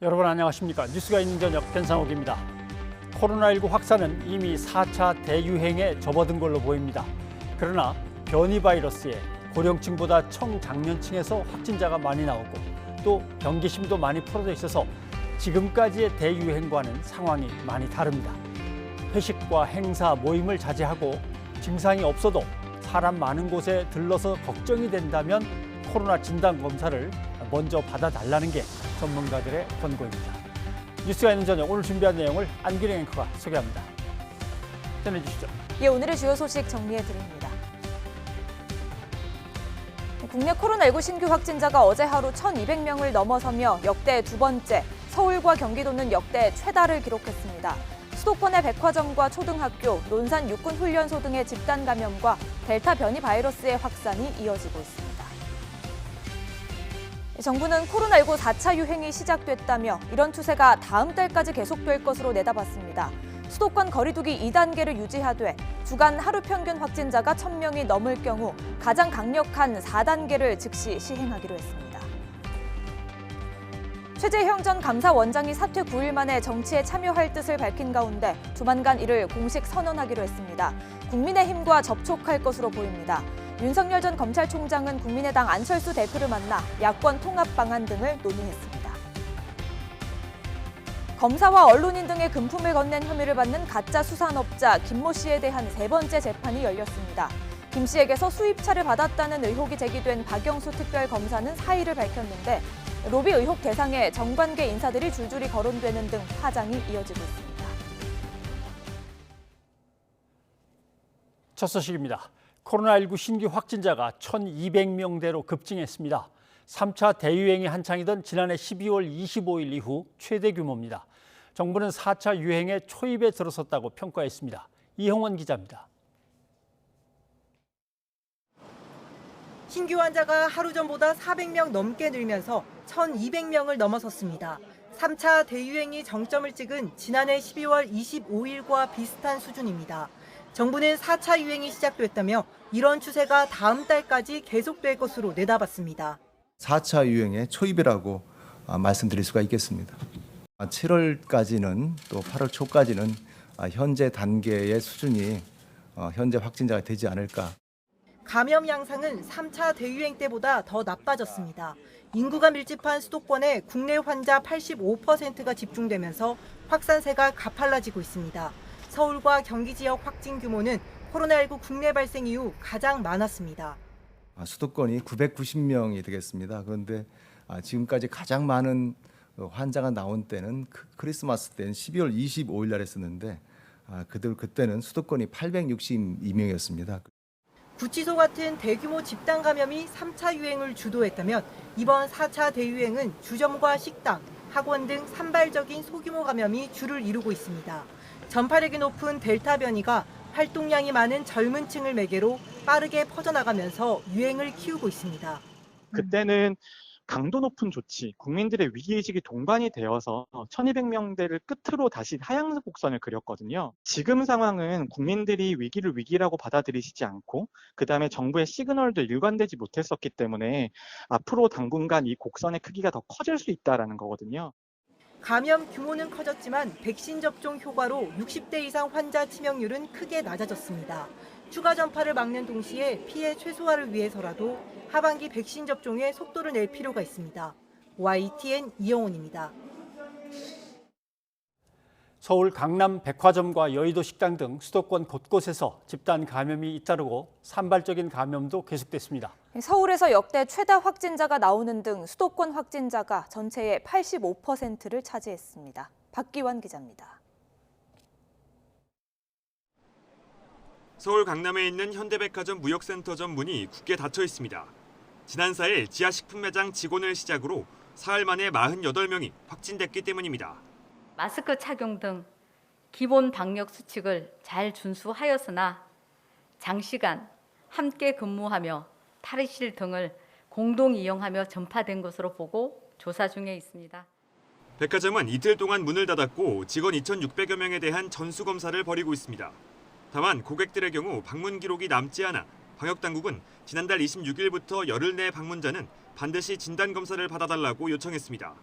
여러분 안녕하십니까? 뉴스가 있는 저녁 변상욱입니다. 코로나19 확산은 이미 4차 대유행에 접어든 걸로 보입니다. 그러나 변이 바이러스에 고령층보다 청장년층에서 확진자가 많이 나오고 또 경계심도 많이 풀어져 있어서 지금까지의 대유행과는 상황이 많이 다릅니다. 회식과 행사, 모임을 자제하고 증상이 없어도 사람 많은 곳에 들러서 걱정이 된다면 코로나 진단 검사를 먼저 받아달라는 게 전문가들의 권고입니다. 뉴스가 있는 저녁 오늘 준비한 내용을 안기령 앵커가 소개합니다. 전해주시죠. 오늘의 주요 소식 정리해드립니다. 국내 코로나19 신규 확진자가 어제 하루 1,200명을 넘어서며 역대 두 번째, 서울과 경기도는 역대 최다를 기록했습니다. 수도권의 백화점과 초등학교, 논산 육군훈련소 등의 집단 감염과 델타 변이 바이러스의 확산이 이어지고 있습니다. 정부는 코로나19 4차 유행이 시작됐다며 이런 추세가 다음 달까지 계속될 것으로 내다봤습니다. 수도권 거리두기 2단계를 유지하되 주간 하루 평균 확진자가 1,000명이 넘을 경우 가장 강력한 4단계를 즉시 시행하기로 했습니다. 최재형 전 감사원장이 사퇴 9일 만에 정치에 참여할 뜻을 밝힌 가운데 조만간 이를 공식 선언하기로 했습니다. 국민의힘과 접촉할 것으로 보입니다. 윤석열 전 검찰총장은 국민의당 안철수 대표를 만나 야권 통합 방안 등을 논의했습니다. 검사와 언론인 등의 금품을 건넨 혐의를 받는 가짜 수산업자 김모 씨에 대한 세 번째 재판이 열렸습니다. 김 씨에게서 수입차를 받았다는 의혹이 제기된 박영수 특별검사는 사의를 밝혔는데 로비 의혹 대상에 정관계 인사들이 줄줄이 거론되는 등 파장이 이어지고 있습니다. 첫 소식입니다. 코로나19 신규 확진자가 1,200명대로 급증했습니다. 3차 대유행이 한창이던 지난해 12월 25일 이후 최대 규모입니다. 정부는 4차 유행의 초입에 들어섰다고 평가했습니다. 이형원 기자입니다. 신규 환자가 하루 전보다 400명 넘게 늘면서 1,200명을 넘어섰습니다. 3차 대유행이 정점을 찍은 지난해 12월 25일과 비슷한 수준입니다. 정부는 4차 유행이 시작됐다며 이런 추세가 다음 달까지 계속될 것으로 내다봤습니다. 4차 유행의 초입이라고 말씀드릴 수가 있겠습니다. 7월까지는 또 8월 초까지는 현재 단계의 수준이 현재 확진자가 되지 않을까. 감염 양상은 3차 대유행 때보다 더 나빠졌습니다. 인구가 밀집한 수도권에 국내 환자 85%가 집중되면서 확산세가 가팔라지고 있습니다. 서울과 경기 지역 확진 규모는 코로나19 국내 발생 이후 가장 많았습니다. 수도권이 990명이 되겠습니다. 그런데 지금까지 가장 많은 환자가 나온 때는 크리스마스 때는 12월 25일 날 했었는데 그때는 수도권이 862명이었습니다. 구치소 같은 대규모 집단 감염이 3차 유행을 주도했다면 이번 4차 대유행은 주점과 식당, 학원 등 산발적인 소규모 감염이 주를 이루고 있습니다. 전파력이 높은 델타 변이가 활동량이 많은 젊은 층을 매개로 빠르게 퍼져나가면서 유행을 키우고 있습니다. 그때는 강도 높은 조치, 국민들의 위기의식이 동반이 되어서 1,200명대를 끝으로 다시 하향 곡선을 그렸거든요. 지금 상황은 국민들이 위기를 위기라고 받아들이시지 않고 그다음에 정부의 시그널도 일관되지 못했었기 때문에 앞으로 당분간 이 곡선의 크기가 더 커질 수 있다는 거거든요. 감염 규모는 커졌지만 백신 접종 효과로 60대 이상 환자 치명률은 크게 낮아졌습니다. 추가 전파를 막는 동시에 피해 최소화를 위해서라도 하반기 백신 접종에 속도를 낼 필요가 있습니다. YTN 이영훈입니다. 서울 강남 백화점과 여의도 식당 등 수도권 곳곳에서 집단 감염이 잇따르고 산발적인 감염도 계속됐습니다. 서울에서 역대 최다 확진자가 나오는 등 수도권 확진자가 전체의 85%를 차지했습니다. 박기환 기자입니다. 서울 강남에 있는 현대백화점 무역센터점 문이 굳게 닫혀 있습니다. 지난 4일 지하식품 매장 직원을 시작으로 사흘 만에 48명이 확진됐기 때문입니다. 마스크 착용 등 기본 방역 수칙을 잘 준수하였으나 장시간 함께 근무하며 탈의실 등을 공동 이용하며 전파된 것으로 보고 조사 중에 있습니다. 백화점은 이틀 동안 문을 닫았고 직원 2,600여 명에 대한 전수검사를 벌이고 있습니다. 다만 고객들의 경우 방문 기록이 남지 않아 방역당국은 지난달 26일부터 열흘 내 방문자는 반드시 진단검사를 받아달라고 요청했습니다.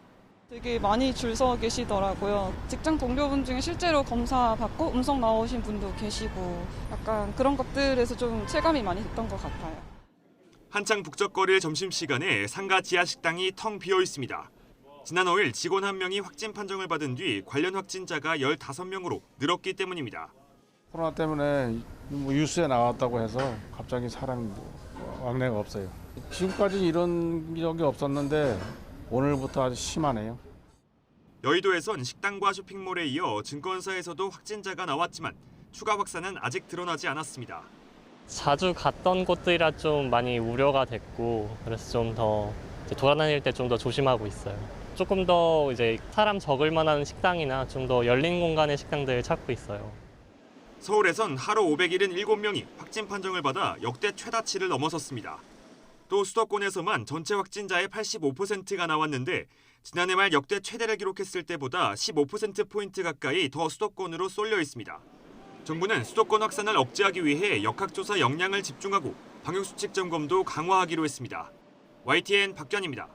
되게 많이 줄 서 계시더라고요. 직장 동료분 중에 실제로 검사 받고 음성 나오신 분도 계시고 약간 그런 것들에서 좀 체감이 많이 됐던 것 같아요. 한창 북적거릴 점심시간에 상가 지하 식당이 텅 비어 있습니다. 지난 5일 직원 1명이 확진 판정을 받은 뒤 관련 확진자가 15명으로 늘었기 때문입니다. 코로나 때문에 뉴스에 나왔다고 해서 갑자기 사람이 왕래가 없어요. 지금까지 이런 적이 없었는데 오늘부터 아주 심하네요. 여의도에선 식당과 쇼핑몰에 이어 증권사에서도 확진자가 나왔지만 추가 확산은 아직 드러나지 않았습니다. 자주 갔던 곳들이라 좀 많이 우려가 됐고 그래서 좀 더 돌아다닐 때 좀 더 조심하고 있어요. 조금 더 이제 사람 적을 만한 식당이나 좀 더 열린 공간의 식당들 찾고 있어요. 서울에선 하루 577명이 확진 판정을 받아 역대 최다치를 넘어섰습니다. 또 수도권에서만 전체 확진자의 85%가 나왔는데 지난해 말 역대 최대를 기록했을 때보다 15%포인트 가까이 더 수도권으로 쏠려 있습니다. 정부는 수도권 확산을 억제하기 위해 역학조사 역량을 집중하고 방역수칙 점검도 강화하기로 했습니다. YTN 박견입니다.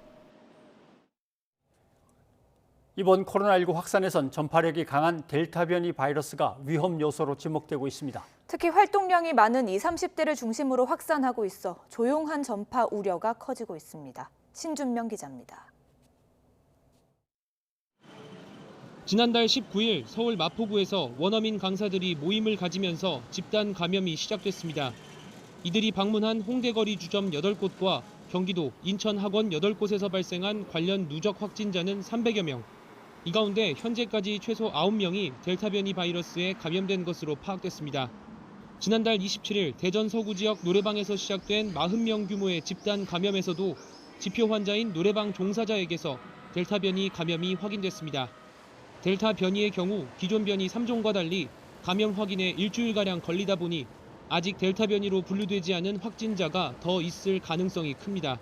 이번 코로나19 확산에선 전파력이 강한 델타 변이 바이러스가 위험 요소로 지목되고 있습니다. 특히 활동량이 많은 20, 30대를 중심으로 확산하고 있어 조용한 전파 우려가 커지고 있습니다. 신준명 기자입니다. 지난달 19일 서울 마포구에서 원어민 강사들이 모임을 가지면서 집단 감염이 시작됐습니다. 이들이 방문한 홍대거리 주점 8곳과 경기도, 인천 학원 8곳에서 발생한 관련 누적 확진자는 300여 명. 이 가운데 현재까지 최소 9명이 델타 변이 바이러스에 감염된 것으로 파악됐습니다. 지난달 27일 대전 서구 지역 노래방에서 시작된 40명 규모의 집단 감염에서도 지표 환자인 노래방 종사자에게서 델타 변이 감염이 확인됐습니다. 델타 변이의 경우 기존 변이 3종과 달리 감염 확인에 일주일가량 걸리다 보니 아직 델타 변이로 분류되지 않은 확진자가 더 있을 가능성이 큽니다.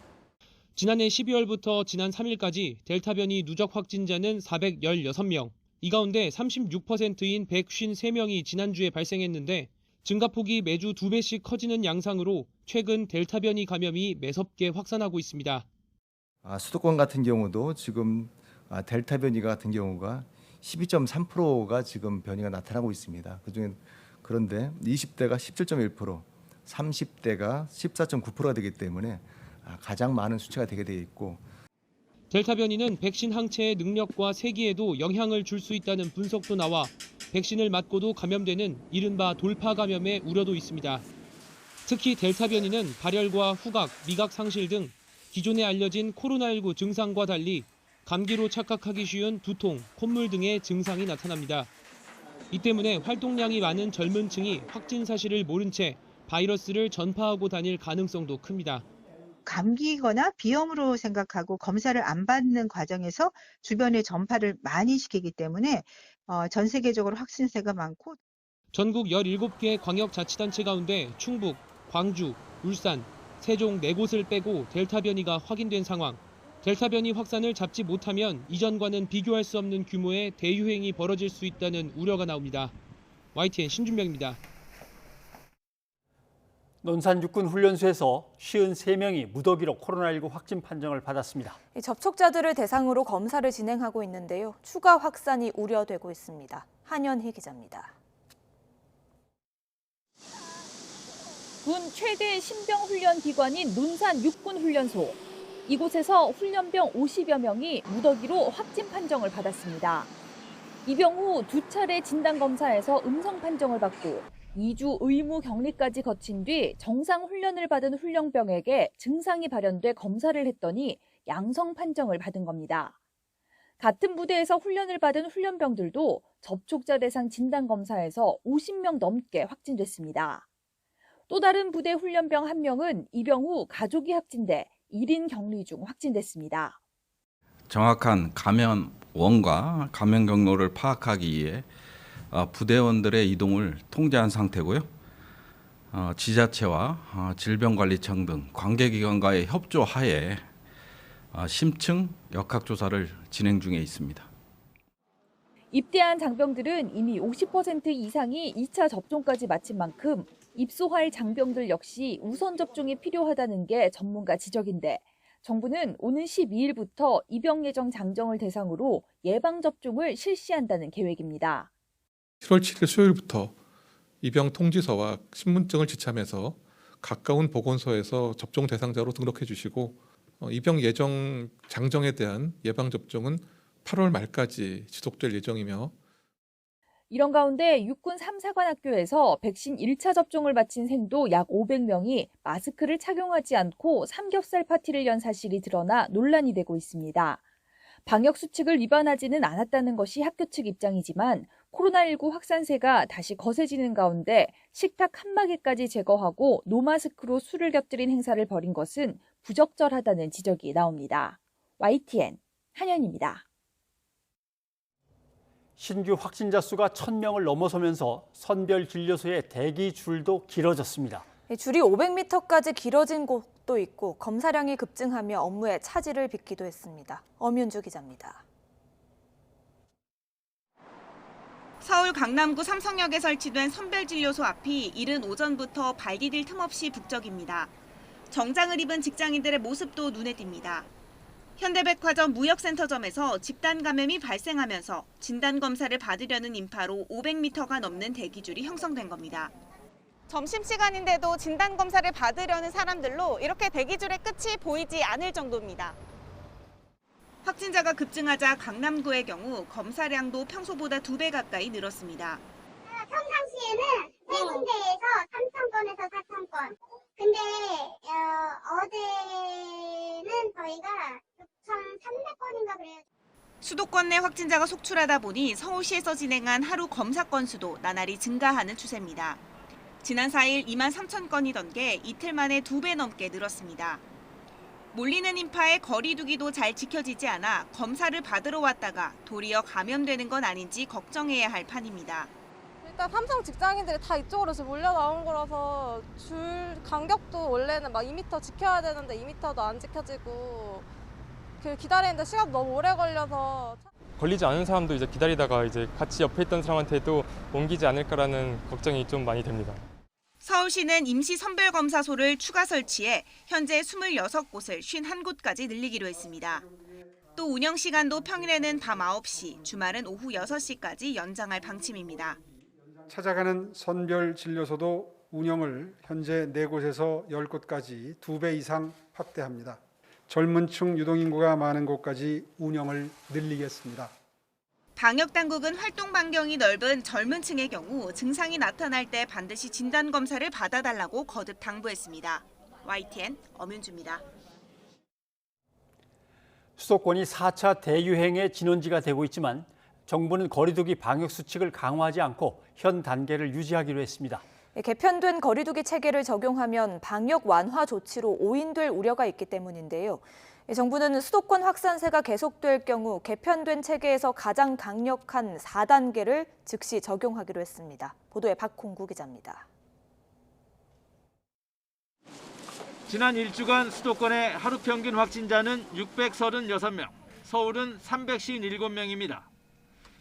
지난해 12월부터 지난 3일까지 델타 변이 누적 확진자는 416명. 이 가운데 36%인 153명이 지난주에 발생했는데 증가폭이 매주 2배씩 커지는 양상으로 최근 델타 변이 감염이 매섭게 확산하고 있습니다. 수도권 같은 경우도 지금 델타 변이 같은 경우가 12.3%가 지금 변이가 나타나고 있습니다. 그중에 그런데 20대가 17.1%, 30대가 14.9%가 되기 때문에 가장 많은 수치가 되게 돼 있고 델타 변이는 백신 항체의 능력과 세기에도 영향을 줄 수 있다는 분석도 나와 백신을 맞고도 감염되는 이른바 돌파 감염의 우려도 있습니다. 특히 델타 변이는 발열과 후각, 미각 상실 등 기존에 알려진 코로나19 증상과 달리 감기로 착각하기 쉬운 두통, 콧물 등의 증상이 나타납니다. 이 때문에 활동량이 많은 젊은 층이 확진 사실을 모른 채 바이러스를 전파하고 다닐 가능성도 큽니다. 감기거나 비염으로 생각하고 검사를 안 받는 과정에서 주변에 전파를 많이 시키기 때문에 전 세계적으로 확진세가 많고 전국 17개 광역자치단체 가운데 충북, 광주, 울산, 세종 4곳을 빼고 델타 변이가 확인된 상황. 델타 변이 확산을 잡지 못하면 이전과는 비교할 수 없는 규모의 대유행이 벌어질 수 있다는 우려가 나옵니다. YTN 신준명입니다. 논산 육군훈련소에서 53명이 무더기로 코로나19 확진 판정을 받았습니다. 접촉자들을 대상으로 검사를 진행하고 있는데요. 추가 확산이 우려되고 있습니다. 한연희 기자입니다. 군 최대 신병 훈련 기관인 논산 육군훈련소. 이곳에서 훈련병 50여 명이 무더기로 확진 판정을 받았습니다. 입영 후 2차례 진단검사에서 음성 판정을 받고 2주 의무 격리까지 거친 뒤 정상 훈련을 받은 훈련병에게 증상이 발현돼 검사를 했더니 양성 판정을 받은 겁니다. 같은 부대에서 훈련을 받은 훈련병들도 접촉자 대상 진단검사에서 50명 넘게 확진됐습니다. 또 다른 부대 훈련병 1명은 입영 후 가족이 확진돼 1인 격리 중 확진됐습니다. 정확한 감염원과 감염 경로를 파악하기 위해 부대원들의 이동을 통제한 상태고요. 지자체와 질병관리청 등 관계기관과의 협조하에 심층 역학조사를 진행 중에 있습니다. 입대한 장병들은 이미 50% 이상이 2차 접종까지 마친 만큼 입소할 장병들 역시 우선 접종이 필요하다는 게 전문가 지적인데 정부는 오는 12일부터 입영 예정 장정을 대상으로 예방접종을 실시한다는 계획입니다. 7월 7일 수요일부터 입영 통지서와 신분증을 지참해서 가까운 보건소에서 접종 대상자로 등록해 주시고 입영 예정 장정에 대한 예방접종은 8월 말까지 지속될 예정이며 이런 가운데 육군 3사관학교에서 백신 1차 접종을 마친 생도 약 500명이 마스크를 착용하지 않고 삼겹살 파티를 연 사실이 드러나 논란이 되고 있습니다. 방역 수칙을 위반하지는 않았다는 것이 학교 측 입장이지만 코로나19 확산세가 다시 거세지는 가운데 식탁 한마디까지 제거하고 노마스크로 술을 곁들인 행사를 벌인 것은 부적절하다는 지적이 나옵니다. YTN 한현입니다. 신규 확진자 수가 1,000명을 넘어서면서 선별진료소의 대기 줄도 길어졌습니다. 줄이 500m까지 길어진 곳도 있고 검사량이 급증하며 업무에 차질을 빚기도 했습니다. 엄윤주 기자입니다. 서울 강남구 삼성역에 설치된 선별진료소 앞이 이른 오전부터 발 디딜 틈 없이 북적입니다. 정장을 입은 직장인들의 모습도 눈에 띕니다. 현대백화점 무역센터점에서 집단 감염이 발생하면서 진단검사를 받으려는 인파로 500m가 넘는 대기줄이 형성된 겁니다. 점심시간인데도 진단검사를 받으려는 사람들로 이렇게 대기줄의 끝이 보이지 않을 정도입니다. 확진자가 급증하자 강남구의 경우 검사량도 평소보다 2배 가까이 늘었습니다. 평상시에는 3군데에서 3,000건에서 4,000건. 근데 어제는 저희가 6,300건인가 그래요. 수도권 내 확진자가 속출하다 보니 서울시에서 진행한 하루 검사 건수도 나날이 증가하는 추세입니다. 지난 4일 2만 3천 건이던 게 이틀 만에 2배 넘게 늘었습니다. 몰리는 인파의 거리 두기도 잘 지켜지지 않아 검사를 받으러 왔다가 도리어 감염되는 건 아닌지 걱정해야 할 판입니다. 일단 삼성 직장인들이 다 이쪽으로 몰려 나온 거라서 줄 간격도 원래는 막 2m 지켜야 되는데 2m도 안 지켜지고 기다리는데 시간도 너무 오래 걸려서. 걸리지 않은 사람도 이제 기다리다가 이제 같이 옆에 있던 사람한테도 옮기지 않을까라는 걱정이 좀 많이 됩니다. 서울시는 임시 선별검사소를 추가 설치해 현재 26곳을 51곳까지 늘리기로 했습니다. 또 운영 시간도 평일에는 밤 9시, 주말은 오후 6시까지 연장할 방침입니다. 찾아가는 선별진료소도 운영을 현재 4곳에서 10곳까지 2배 이상 확대합니다. 젊은 층 유동인구가 많은 곳까지 운영을 늘리겠습니다. 방역당국은 활동 반경이 넓은 젊은 층의 경우 증상이 나타날 때 반드시 진단검사를 받아달라고 거듭 당부했습니다. YTN 엄윤주입니다. 수도권이 4차 대유행의 진원지가 되고 있지만 정부는 거리두기 방역 수칙을 강화하지 않고 현 단계를 유지하기로 했습니다. 개편된 거리두기 체계를 적용하면 방역 완화 조치로 오인될 우려가 있기 때문인데요. 정부는 수도권 확산세가 계속될 경우 개편된 체계에서 가장 강력한 4단계를 즉시 적용하기로 했습니다. 보도에 박홍구 기자입니다. 지난 일주간 수도권의 하루 평균 확진자는 636명, 서울은 357명입니다.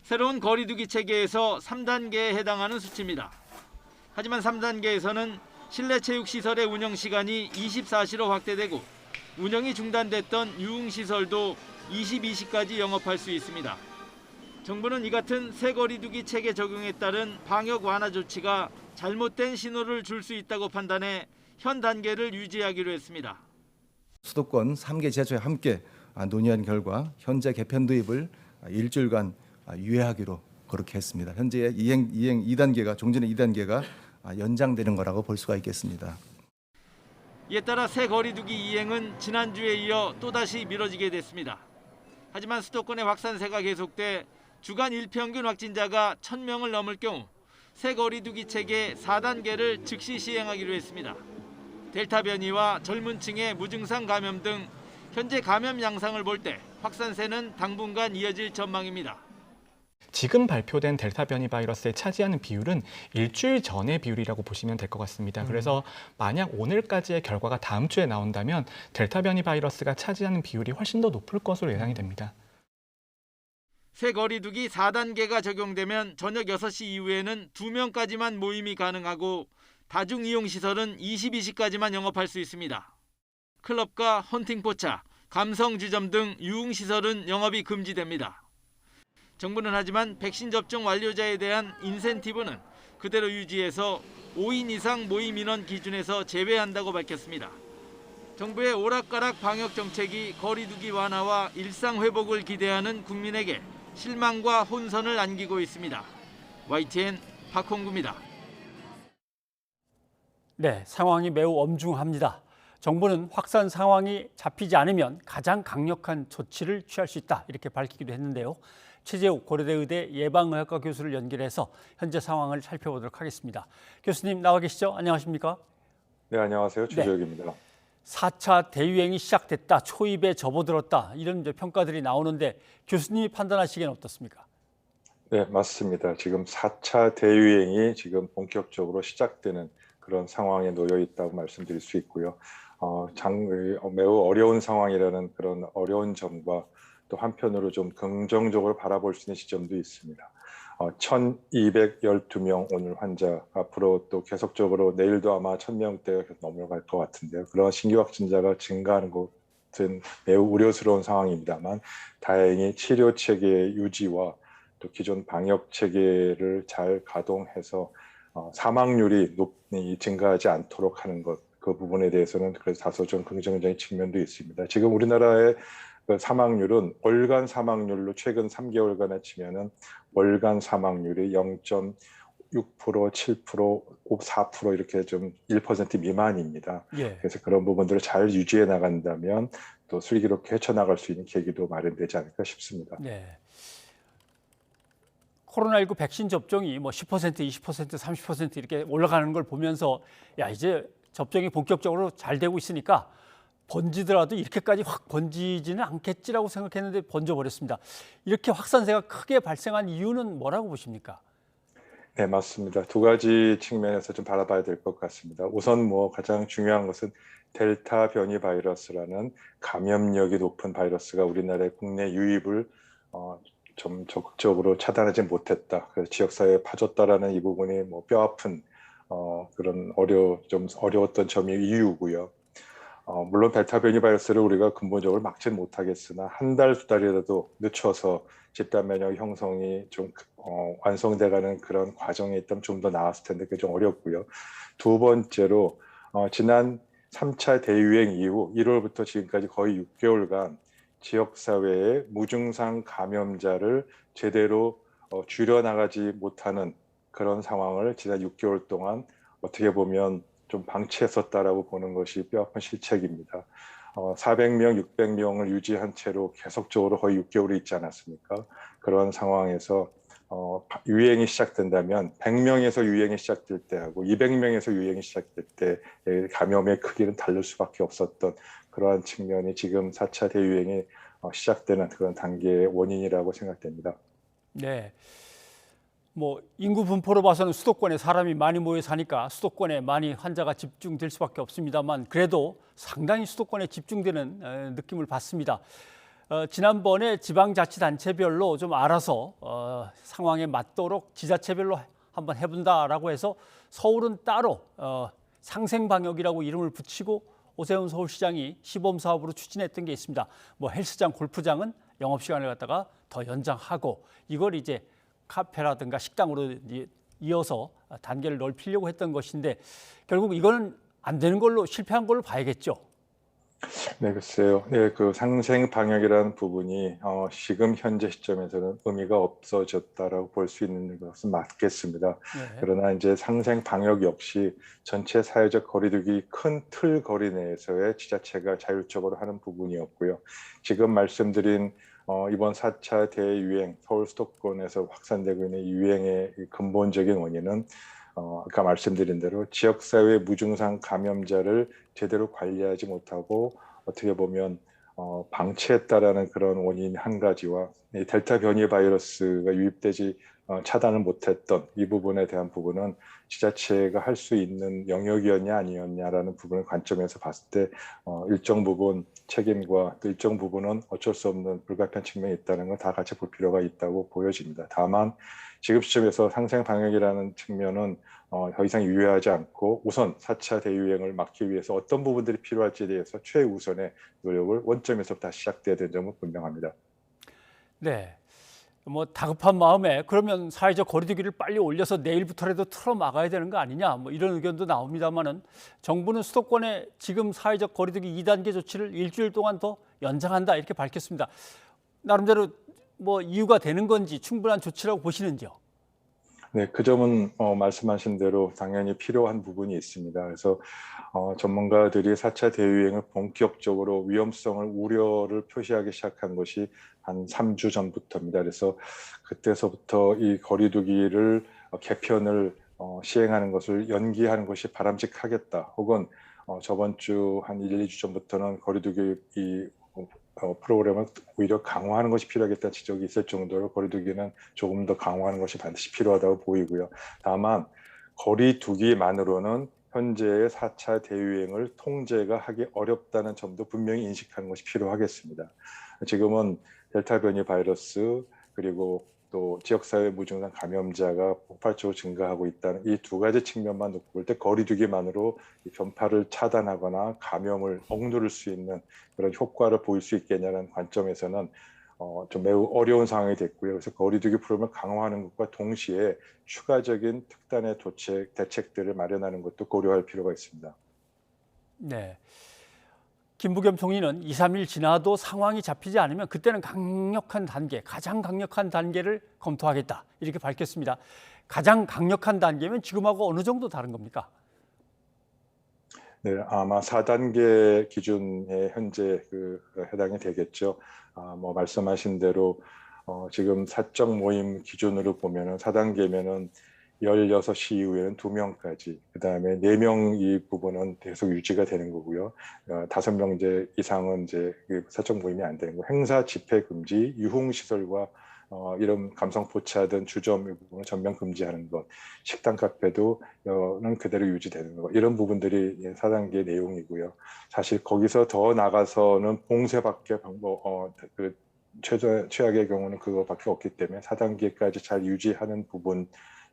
새로운 거리두기 체계에서 3단계에 해당하는 수치입니다. 하지만 3단계에서는 실내 체육시설의 운영시간이 24시로 확대되고 운영이 중단됐던 유흥시설도 22시까지 영업할 수 있습니다. 정부는 이 같은 새 거리두기 체계 적용에 따른 방역 완화 조치가 잘못된 신호를 줄 수 있다고 판단해 현 단계를 유지하기로 했습니다. 수도권 3개 지자체와 함께 논의한 결과 현재 개편 도입을 일주일간 유예하기로 그렇게 했습니다. 현재 이행 2단계가 종전의 2단계가 연장되는 거라고 볼 수가 있겠습니다. 이에 따라 새 거리두기 이행은 지난주에 이어 또다시 미뤄지게 됐습니다. 하지만 수도권의 확산세가 계속돼 주간 일평균 확진자가 1,000명을 넘을 경우 새 거리두기 체계 4단계를 즉시 시행하기로 했습니다. 델타 변이와 젊은 층의 무증상 감염 등 현재 감염 양상을 볼 때 확산세는 당분간 이어질 전망입니다. 지금 발표된 델타 변이 바이러스에 차지하는 비율은 일주일 전의 비율이라고 보시면 될 것 같습니다. 그래서 만약 오늘까지의 결과가 다음 주에 나온다면 델타 변이 바이러스가 차지하는 비율이 훨씬 더 높을 것으로 예상이 됩니다. 새 거리두기 4단계가 적용되면 저녁 6시 이후에는 2명까지만 모임이 가능하고 다중이용시설은 22시까지만 영업할 수 있습니다. 클럽과 헌팅포차, 감성주점 등 유흥시설은 영업이 금지됩니다. 정부는 하지만 백신 접종 완료자에 대한 인센티브는 그대로 유지해서 5인 이상 모임 인원 기준에서 제외한다고 밝혔습니다. 정부의 오락가락 방역 정책이 거리두기 완화와 일상 회복을 기대하는 국민에게 실망과 혼선을 안기고 있습니다. YTN 박홍구입니다. 네, 상황이 매우 엄중합니다. 정부는 확산 상황이 잡히지 않으면 가장 강력한 조치를 취할 수 있다 이렇게 밝히기도 했는데요. 최재욱 고려대 의대 예방의학과 교수를 연결해서 현재 상황을 살펴보도록 하겠습니다. 교수님 나와 계시죠? 안녕하십니까? 네, 안녕하세요. 최재욱입니다. 네. 4차 대유행이 시작됐다, 초입에 접어들었다 이런 평가들이 나오는데 교수님이 판단하시기엔 어떻습니까? 네, 맞습니다. 지금 4차 대유행이 지금 본격적으로 시작되는 그런 상황에 놓여 있다고 말씀드릴 수 있고요. 매우 어려운 상황이라는 그런 어려운 점과 또 한편으로 좀 긍정적으로 바라볼 수 있는 지점도 있습니다. 1,212명 오늘 환자, 앞으로 또 계속적으로 내일도 아마 1,000명대가 넘어갈 것 같은데요. 그런 신규 확진자가 증가하는 것은 매우 우려스러운 상황입니다만 다행히 치료 체계의 유지와 또 기존 방역 체계를 잘 가동해서 사망률이 증가하지 않도록 하는 것, 그 부분에 대해서는 그래서 다소 좀 긍정적인 측면도 있습니다. 지금 우리나라의 그 사망률은 월간 사망률로 최근 3개월간에 치면은 월간 사망률이 0.6%, 7%, 4% 이렇게 좀 1% 미만입니다. 예. 그래서 그런 부분들을 잘 유지해 나간다면 또 슬기롭게 헤쳐나갈 수 있는 계기도 마련되지 않을까 싶습니다. 네. 코로나19 백신 접종이 뭐 10%, 20%, 30% 이렇게 올라가는 걸 보면서 야 이제 접종이 본격적으로 잘 되고 있으니까 번지더라도 이렇게까지 확 번지지는 않겠지라고 생각했는데 번져버렸습니다. 이렇게 확산세가 크게 발생한 이유는 뭐라고 보십니까? 네, 맞습니다. 두 가지 측면에서 좀 바라봐야 될 것 같습니다. 우선 가장 중요한 것은 델타 변이 바이러스라는 감염력이 높은 바이러스가 우리나라의 국내 유입을 좀 적극적으로 차단하지 못했다. 그래서 지역사회에 파졌다라는 이 부분이 뼈아픈 그런 좀 어려웠던 점이 이유고요. 물론 델타 변이 바이러스를 우리가 근본적으로 막지는 못하겠으나 한 달, 두 달이라도 늦춰서 집단 면역 형성이 좀 완성돼가는 그런 과정에 있다면 좀 더 나았을 텐데 그게 좀 어렵고요. 두 번째로 지난 3차 대유행 이후 1월부터 지금까지 거의 6개월간 지역사회의 무증상 감염자를 제대로 줄여나가지 못하는 그런 상황을 지난 6개월 동안 어떻게 보면 좀 방치했었다라고 보는 것이 뼈아픈 실책입니다. 400명, 600명을 유지한 채로 계속적으로 거의 6개월이 있지 않았습니까? 그런 상황에서 유행이 시작된다면 100명에서 유행이 시작될 때하고 200명에서 유행이 시작될 때 감염의 크기는 다를 수밖에 없었던 그러한 측면이 지금 4차 대유행이 시작되는 그런 단계의 원인이라고 생각됩니다. 네. 인구 분포로 봐서는 수도권에 사람이 많이 모여 사니까 수도권에 많이 환자가 집중될 수밖에 없습니다만 그래도 상당히 수도권에 집중되는 느낌을 받습니다. 지난번에 지방자치단체별로 좀 알아서 상황에 맞도록 지자체별로 한번 해본다라고 해서 서울은 따로 상생방역이라고 이름을 붙이고 오세훈 서울시장이 시범사업으로 추진했던 게 있습니다. 헬스장, 골프장은 영업시간을 갖다가 더 연장하고 이걸 이제 카페라든가 식당으로 이어서 단계를 넓히려고 했던 것인데 결국 이거는 안 되는 걸로 실패한 걸로 봐야겠죠. 네, 글쎄요. 네, 그 상생 방역이라는 부분이 지금 현재 시점에서는 의미가 없어졌다라고 볼 수 있는 것은 맞겠습니다. 네. 그러나 이제 상생 방역 역시 전체 사회적 거리두기 큰 틀 거리 내에서의 지자체가 자율적으로 하는 부분이었고요. 지금 말씀드린 이번 4차 대유행, 서울 수도권에서 확산되고 있는 유행의 근본적인 원인은 아까 말씀드린 대로 지역사회 무증상 감염자를 제대로 관리하지 못하고 어떻게 보면 방치했다라는 그런 원인 한 가지와 델타 변이 바이러스가 유입되지 차단을 못했던 이 부분에 대한 부분은 지자체가 할 수 있는 영역이었냐 아니었냐라는 부분을 관점에서 봤을 때 일정 부분 책임과 또 일정 부분은 어쩔 수 없는 불가피한 측면이 있다는 걸 다 같이 볼 필요가 있다고 보여집니다. 다만 지금 시점에서 상생 방역이라는 측면은 더 이상 유예하지 않고 우선 4차 대유행을 막기 위해서 어떤 부분들이 필요할지에 대해서 최우선의 노력을 원점에서부터 시작돼야 되는 점은 분명합니다. 네. 뭐 다급한 마음에 그러면 사회적 거리두기를 빨리 올려서 내일부터라도 틀어 막아야 되는 거 아니냐 뭐 이런 의견도 나옵니다만은 정부는 수도권의 지금 사회적 거리두기 2단계 조치를 일주일 동안 더 연장한다 이렇게 밝혔습니다. 나름대로 뭐 이유가 되는 건지 충분한 조치라고 보시는지요? 네, 그 점은 말씀하신 대로 당연히 필요한 부분이 있습니다. 그래서 전문가들이 4차 대유행을 본격적으로 위험성을 우려를 표시하기 시작한 것이 한 3주 전부터입니다. 그래서 그때서부터 이 거리두기를 개편을 시행하는 것을 연기하는 것이 바람직하겠다. 혹은 저번 주 한 1, 2주 전부터는 거리두기 프로그램을 오히려 강화하는 것이 필요하겠다는 지적이 있을 정도로 거리두기는 조금 더 강화하는 것이 반드시 필요하다고 보이고요. 다만 거리두기만으로는 현재의 4차 대유행을 통제가 하기 어렵다는 점도 분명히 인식하는 것이 필요하겠습니다. 지금은 델타 변이 바이러스 그리고 또 지역사회 무증상 감염자가 폭발적으로 증가하고 있다는 이 두 가지 측면만 놓고 볼 때 거리두기만으로 이 전파를 차단하거나 감염을 억누를 수 있는 그런 효과를 보일 수 있겠냐는 관점에서는 좀 매우 어려운 상황이 됐고요. 그래서 거리두기 프로그램을 강화하는 것과 동시에 추가적인 특단의 대책들을 마련하는 것도 고려할 필요가 있습니다. 네. 김부겸 총리는 2, 3일 지나도 상황이 잡히지 않으면 그때는 강력한 단계, 가장 강력한 단계를 검토하겠다 이렇게 밝혔습니다. 가장 강력한 단계면 지금하고 어느 정도 다른 겁니까? 네, 아마 4단계 기준에 현재 해당이 되겠죠. 뭐 말씀하신 대로 지금 사적 모임 기준으로 보면은 4단계면은 16시 이후에는 2명까지, 그 다음에 4명 이 부분은 계속 유지가 되는 거고요. 5명 이제 이상은 이제 사적 모임이 안 되는 거. 행사 집회 금지, 유흥시설과 이런 감성 포차든 주점 이 부분을 전면 금지하는 것, 식당 카페도는 그대로 유지되는 것, 이런 부분들이 4단계 내용이고요. 사실 거기서 더 나가서는 봉쇄밖에 최악의 경우는 그거밖에 없기 때문에 4단계까지 잘 유지하는 부분.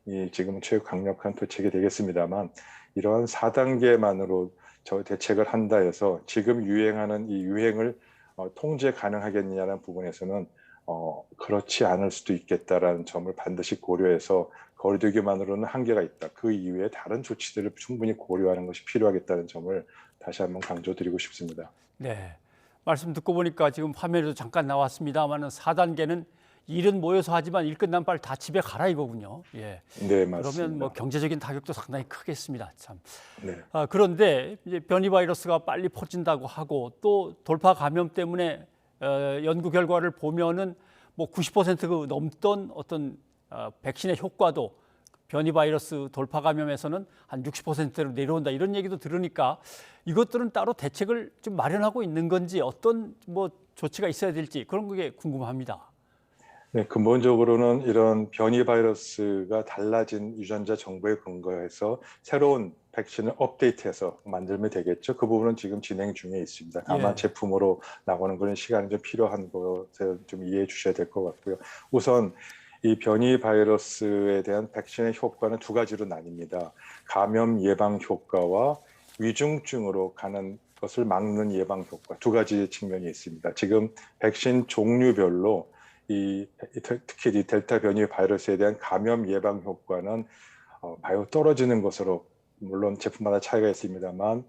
이 지금 최고 강력한 대책이 되겠습니다만 이러한 4단계만으로 저 대책을 한다 해서 지금 유행하는 이 유행을 통제 가능하겠느냐는 부분에서는 그렇지 않을 수도 있겠다라는 점을 반드시 고려해서 거리두기만으로는 한계가 있다. 그 이외에 다른 조치들을 충분히 고려하는 것이 필요하겠다는 점을 다시 한번 강조드리고 싶습니다. 네, 말씀 듣고 보니까 지금 화면에도 잠깐 나왔습니다만은 4단계는 일은 모여서 하지만 일 끝나면 빨리 다 집에 가라 이거군요. 예. 네, 맞습니다. 그러면 뭐 경제적인 타격도 상당히 크겠습니다. 참. 네. 그런데 이제 변이 바이러스가 빨리 퍼진다고 하고 또 돌파 감염 때문에 연구 결과를 보면은 뭐 90% 넘던 어떤 백신의 효과도 변이 바이러스 돌파 감염에서는 한 60%로 내려온다 이런 얘기도 들으니까 이것들은 따로 대책을 좀 마련하고 있는 건지 어떤 뭐 조치가 있어야 될지 그런 게 궁금합니다. 네, 근본적으로는 이런 변이 바이러스가 달라진 유전자 정보에 근거해서 새로운 백신을 업데이트해서 만들면 되겠죠. 그 부분은 지금 진행 중에 있습니다. 다만 예. 제품으로 나오는 그런 시간이 좀 필요한 것을 좀 이해해 주셔야 될 것 같고요. 우선 이 변이 바이러스에 대한 백신의 효과는 두 가지로 나뉩니다. 감염 예방 효과와 위중증으로 가는 것을 막는 예방 효과, 두 가지 측면이 있습니다. 지금 백신 종류별로 특히 이 델타 변이 바이러스에 대한 감염 예방 효과는 매우 떨어지는 것으로, 물론 제품마다 차이가 있습니다만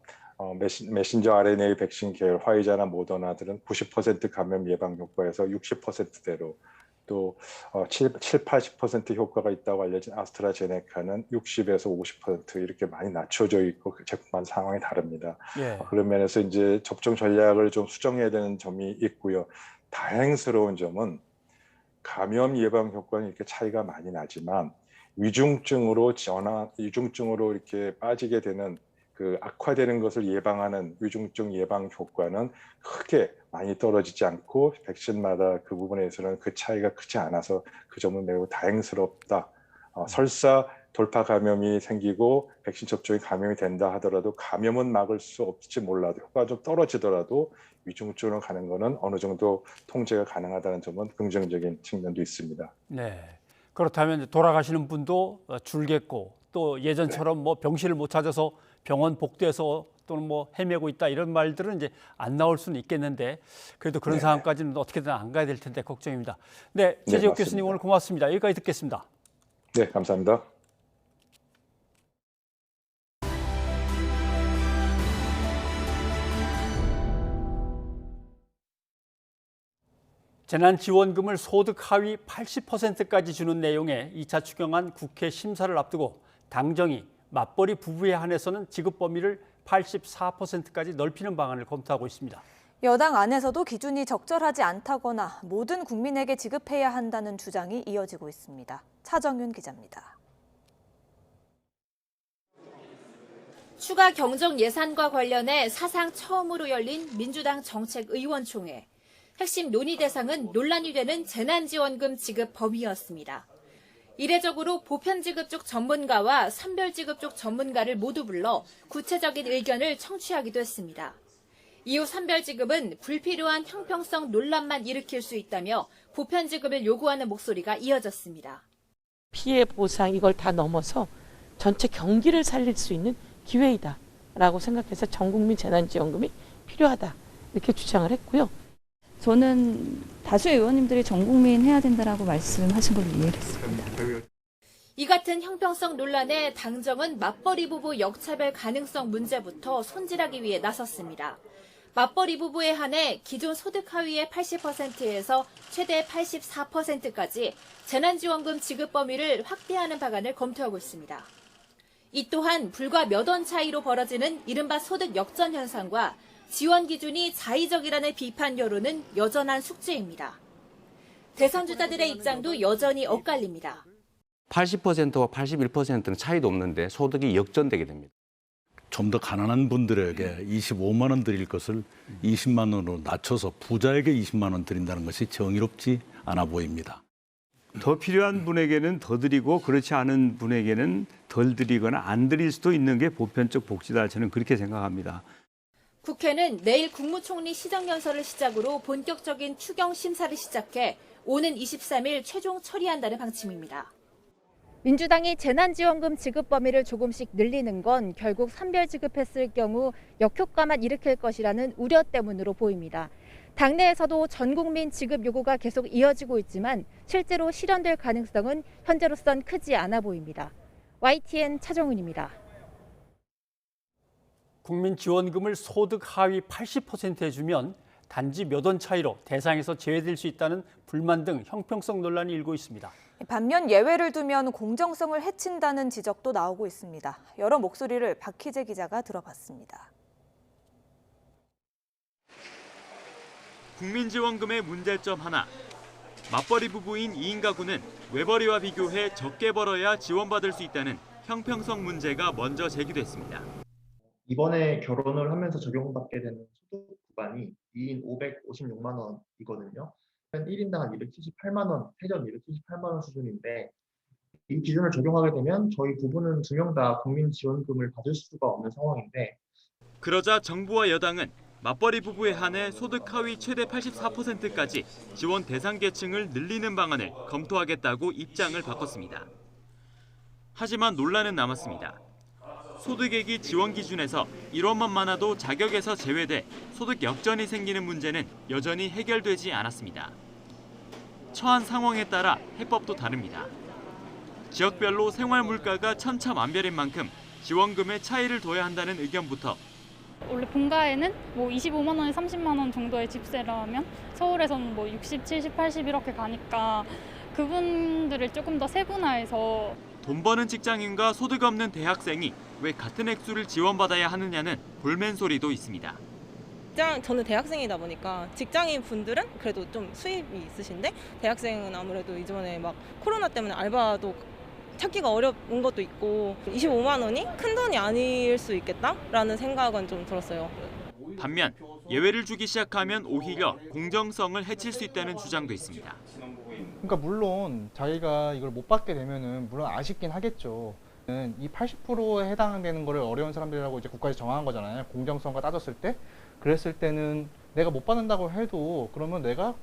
메신저 RNA 백신 계열 화이자나 모더나들은 90% 감염 예방 효과에서 60%대로, 또 70-80% 효과가 있다고 알려진 아스트라제네카는 60에서 50% 이렇게 많이 낮춰져 있고 그 제품마다 상황이 다릅니다. 예. 그런 면에서 이제 접종 전략을 좀 수정해야 되는 점이 있고요. 다행스러운 점은 감염 예방 효과는 이렇게 차이가 많이 나지만 위중증으로 이렇게 빠지게 되는 그 악화되는 것을 예방하는 위중증 예방 효과는 크게 많이 떨어지지 않고 백신마다 그 부분에서는 그 차이가 크지 않아서 그 점은 매우 다행스럽다. 설사 돌파 감염이 생기고 백신 접종이 감염이 된다 하더라도 감염은 막을 수 없을지 몰라도 효과가 좀 떨어지더라도 위중증으로 가는 것은 어느 정도 통제가 가능하다는 점은 긍정적인 측면도 있습니다. 네. 그렇다면 돌아가시는 분도 줄겠고 또 예전처럼 뭐 병실을 못 찾아서 병원 복도에서 또는 뭐 헤매고 있다 이런 말들은 이제 안 나올 수는 있겠는데 그래도 그런 상황까지는 어떻게든 안 가야 될 텐데 걱정입니다. 네, 최재욱 교수님 오늘 고맙습니다. 여기까지 듣겠습니다. 네, 감사합니다. 재난지원금을 소득 하위 80%까지 주는 내용의 2차 추경안 국회 심사를 앞두고 당정이 맞벌이 부부에 한해서는 지급 범위를 84%까지 넓히는 방안을 검토하고 있습니다. 여당 안에서도 기준이 적절하지 않다거나 모든 국민에게 지급해야 한다는 주장이 이어지고 있습니다. 차정윤 기자입니다. 추가 경정 예산과 관련해 사상 처음으로 열린 민주당 정책의원총회. 핵심 논의 대상은 논란이 되는 재난지원금 지급 범위였습니다. 이례적으로 보편지급 쪽 전문가와 선별지급 쪽 전문가를 모두 불러 구체적인 의견을 청취하기도 했습니다. 이후 선별지급은 불필요한 형평성 논란만 일으킬 수 있다며 보편지급을 요구하는 목소리가 이어졌습니다. 피해 보상 이걸 다 넘어서 전체 경기를 살릴 수 있는 기회이다라고 생각해서 전국민 재난지원금이 필요하다 이렇게 주장을 했고요. 저는 다수 의원님들이 전 국민 해야 된다라고 말씀하신 걸로 이해했습니다. 이 같은 형평성 논란에 당정은 맞벌이 부부 역차별 가능성 문제부터 손질하기 위해 나섰습니다. 맞벌이 부부에 한해 기존 소득 하위의 80%에서 최대 84%까지 재난지원금 지급 범위를 확대하는 방안을 검토하고 있습니다. 이 또한 불과 몇 원 차이로 벌어지는 이른바 소득 역전 현상과 지원 기준이 자의적이라는 비판 여론은 여전한 숙제입니다. 대선 주자들의 입장도 여전히 엇갈립니다. 80%와 81%는 차이도 없는데 소득이 역전되게 됩니다. 좀 더 가난한 분들에게 25만 원 드릴 것을 20만 원으로 낮춰서 부자에게 20만 원 드린다는 것이 정의롭지 않아 보입니다. 더 필요한 분에게는 더 드리고 그렇지 않은 분에게는 덜 드리거나 안 드릴 수도 있는 게 보편적 복지다. 저는 그렇게 생각합니다. 국회는 내일 국무총리 시정연설을 시작으로 본격적인 추경 심사를 시작해 오는 23일 최종 처리한다는 방침입니다. 민주당이 재난지원금 지급 범위를 조금씩 늘리는 건 결국 선별지급했을 경우 역효과만 일으킬 것이라는 우려 때문으로 보입니다. 당내에서도 전 국민 지급 요구가 계속 이어지고 있지만 실제로 실현될 가능성은 현재로선 크지 않아 보입니다. YTN 차정은입니다. 국민지원금을 소득 하위 80%에 주면 단지 몇 원 차이로 대상에서 제외될 수 있다는 불만 등 형평성 논란이 일고 있습니다. 반면 예외를 두면 공정성을 해친다는 지적도 나오고 있습니다. 여러 목소리를 박희재 기자가 들어봤습니다. 국민지원금의 문제점 하나. 맞벌이 부부인 2인 가구는 외벌이와 비교해 적게 벌어야 지원받을 수 있다는 형평성 문제가 먼저 제기됐습니다. 이번에 결혼을 하면서 적용받게 되는 소득 구간이 2인 556만 원이거든요. 1인당 한 278만 원, 해전 278만 원 수준인데 이 기준을 적용하게 되면 저희 부부는 두 명 다 국민지원금을 받을 수가 없는 상황인데 그러자 정부와 여당은 맞벌이 부부에 한해 소득 하위 최대 84%까지 지원 대상 계층을 늘리는 방안을 검토하겠다고 입장을 바꿨습니다. 하지만 논란은 남았습니다. 소득액이 지원 기준에서 1원만 많아도 자격에서 제외돼 소득 역전이 생기는 문제는 여전히 해결되지 않았습니다. 처한 상황에 따라 해법도 다릅니다. 지역별로 생활 물가가 천차만별인 만큼 지원금의 차이를 둬야 한다는 의견부터 원래 본가에는 뭐 25만 원에 30만 원 정도의 집세를 하면 서울에서는 뭐 60, 70, 80 이렇게 가니까 그분들을 조금 더 세분화해서 돈 버는 직장인과 소득 없는 대학생이 왜 같은 액수를 지원받아야 하느냐는 볼멘 소리도 있습니다. 저는 대학생이다 보니까 직장인 분들은 그래도 좀 수입이 있으신데 대학생은 아무래도 이전에 막 코로나 때문에 알바도 찾기가 어려운 것도 있고 25만 원이 큰 돈이 아닐 수 있겠다라는 생각은 좀 들었어요. 반면 예외를 주기 시작하면 오히려 공정성을 해칠 수 있다는 주장도 있습니다. 그러니까 물론 자기가 이걸 못 받게 되면은 물론 아쉽긴 하겠죠. 이 80%에 해당되는 거를 어려운 사람들이라고 이제 국가에서 정한 거잖아요. 공정성과 따졌을 때. 그랬을 때는 내가 못 받는다고 해도 그러면 내가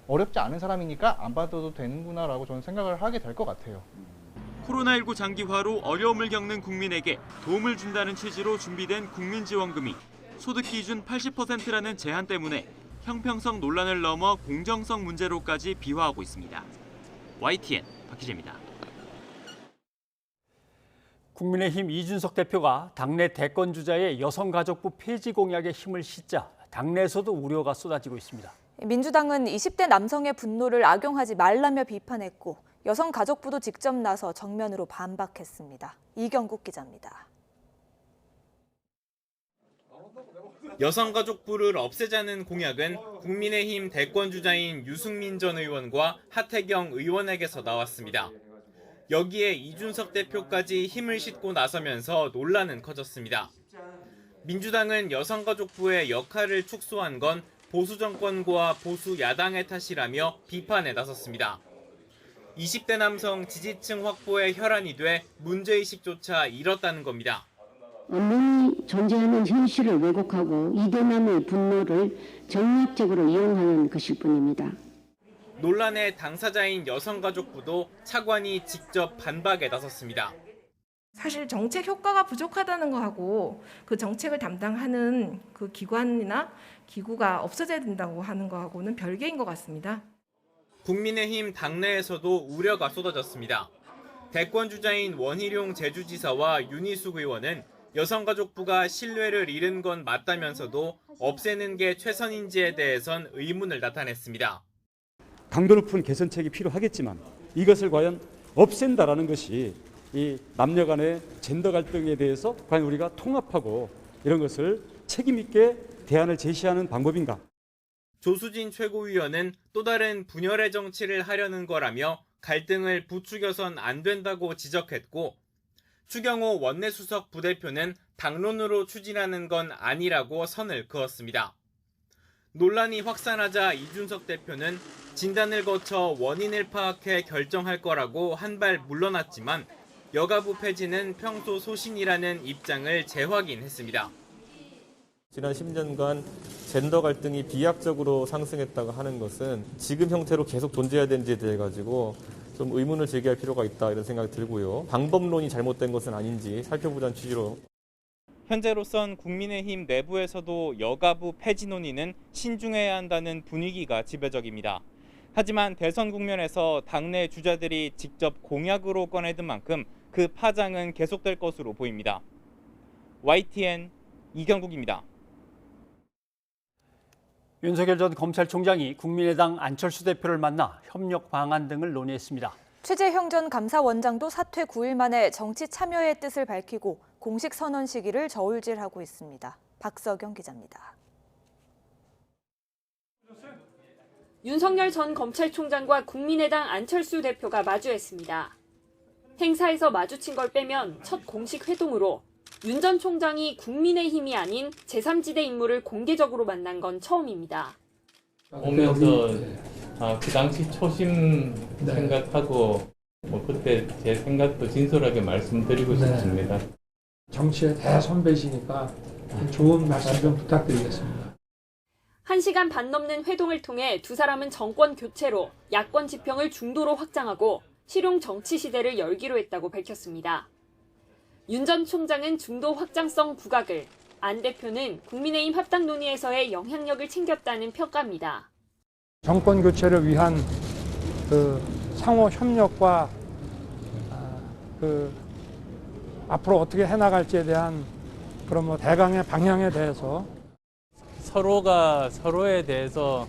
어렵지 않은 사람이니까 안 받아도 되는구나라고 저는 생각을 하게 될 것 같아요. 코로나19 장기화로 어려움을 겪는 국민에게 도움을 준다는 취지로 준비된 국민지원금이 소득 기준 80%라는 제한 때문에 형평성 논란을 넘어 공정성 문제로까지 비화하고 있습니다. YTN 박희재입니다. 국민의힘 이준석 대표가 당내 대권 주자의 여성가족부 폐지 공약에 힘을 싣자 당내에서도 우려가 쏟아지고 있습니다. 민주당은 20대 남성의 분노를 악용하지 말라며 비판했고 여성가족부도 직접 나서 정면으로 반박했습니다. 이경국 기자입니다. 여성가족부를 없애자는 공약은 국민의힘 대권 주자인 유승민 전 의원과 하태경 의원에게서 나왔습니다. 여기에 이준석 대표까지 힘을 싣고 나서면서 논란은 커졌습니다. 민주당은 여성가족부의 역할을 축소한 건 보수 정권과 보수 야당의 탓이라며 비판에 나섰습니다. 20대 남성 지지층 확보에 혈안이 돼 문제의식조차 잃었다는 겁니다. 언론이 존재하는 현실을 왜곡하고 이대남의 분노를 정략적으로 이용하는 것일 뿐입니다. 논란의 당사자인 여성가족부도 차관이 직접 반박에 나섰습니다. 사실 정책 효과가 부족하다는 거하고 그 정책을 담당하는 그 기관이나 기구가 없어져야 된다고 하는 거하고는 별개인 것 같습니다. 국민의힘 당내에서도 우려가 쏟아졌습니다. 대권 주자인 원희룡 제주지사와 윤희숙 의원은 여성가족부가 신뢰를 잃은 건 맞다면서도 없애는 게 최선인지에 대해선 의문을 나타냈습니다. 강도 높은 개선책이 필요하겠지만 이것을 과연 없앤다라는 것이 이 남녀 간의 젠더 갈등에 대해서 과연 우리가 통합하고 이런 것을 책임 있게 대안을 제시하는 방법인가? 조수진 최고위원은 또 다른 분열의 정치를 하려는 거라며 갈등을 부추겨선 안 된다고 지적했고 추경호 원내수석 부대표는 당론으로 추진하는 건 아니라고 선을 그었습니다. 논란이 확산하자 이준석 대표는 진단을 거쳐 원인을 파악해 결정할 거라고 한 발 물러났지만 여가부 폐지는 평소 소신이라는 입장을 재확인했습니다. 지난 10년간 젠더 갈등이 비약적으로 상승했다고 하는 것은 지금 형태로 계속 존재해야 되는지에 대해 가지고 좀 의문을 제기할 필요가 있다 이런 생각이 들고요. 방법론이 잘못된 것은 아닌지 살펴보자는 취지로. 현재로선 국민의힘 내부에서도 여가부 폐지 논의는 신중해야 한다는 분위기가 지배적입니다. 하지만 대선 국면에서 당내 주자들이 직접 공약으로 꺼내든 만큼 그 파장은 계속될 것으로 보입니다. YTN 이경국입니다. 윤석열 전 검찰총장이 국민의당 안철수 대표를 만나 협력 방안 등을 논의했습니다. 최재형 전 감사원장도 사퇴 9일 만에 정치 참여의 뜻을 밝히고 공식 선언 시기를 저울질하고 있습니다. 박서경 기자입니다. 윤석열 전 검찰총장과 국민의당 안철수 대표가 마주했습니다. 행사에서 마주친 걸 빼면 첫 공식 회동으로 윤 전 총장이 국민의힘이 아닌 제3지대 인물을 공개적으로 만난 건 처음입니다. 오면서 그 당시 초심 생각하고 그때 제 생각도 진솔하게 말씀드리고 싶습니다. 정치의 대선배시니까 좋은 말씀 좀 부탁드리겠습니다. 1시간 반 넘는 회동을 통해 두 사람은 정권 교체로 야권 지평을 중도로 확장하고 실용 정치 시대를 열기로 했다고 밝혔습니다. 윤 전 총장은 중도 확장성 부각을, 안 대표는 국민의힘 합당 논의에서의 영향력을 챙겼다는 평가입니다. 정권 교체를 위한 그 상호 협력과 그 앞으로 어떻게 해나갈지에 대한 그런 뭐 대강의 방향에 대해서 서로가 서로에 대해서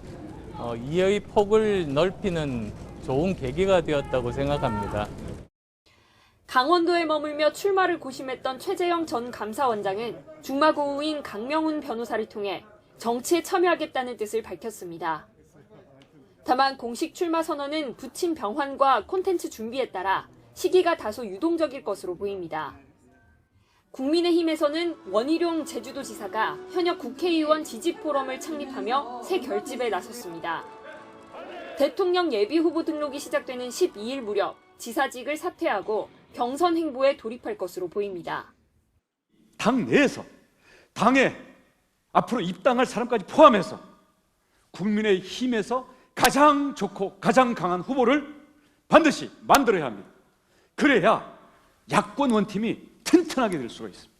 이해의 폭을 넓히는 좋은 계기가 되었다고 생각합니다. 강원도에 머물며 출마를 고심했던 최재형 전 감사원장은 중마고우인 강명훈 변호사를 통해 정치에 참여하겠다는 뜻을 밝혔습니다. 다만 공식 출마 선언은 부친 병환과 콘텐츠 준비에 따라 시기가 다소 유동적일 것으로 보입니다. 국민의힘에서는 원희룡 제주도지사가 현역 국회의원 지지포럼을 창립하며 새 결집에 나섰습니다. 대통령 예비후보 등록이 시작되는 12일 무렵 지사직을 사퇴하고 경선 행보에 돌입할 것으로 보입니다. 당 내에서 당에 앞으로 입당할 사람까지 포함해서 국민의힘에서 가장 좋고 가장 강한 후보를 반드시 만들어야 합니다. 그래야 야권 원팀이 튼튼하게 될 수가 있습니다.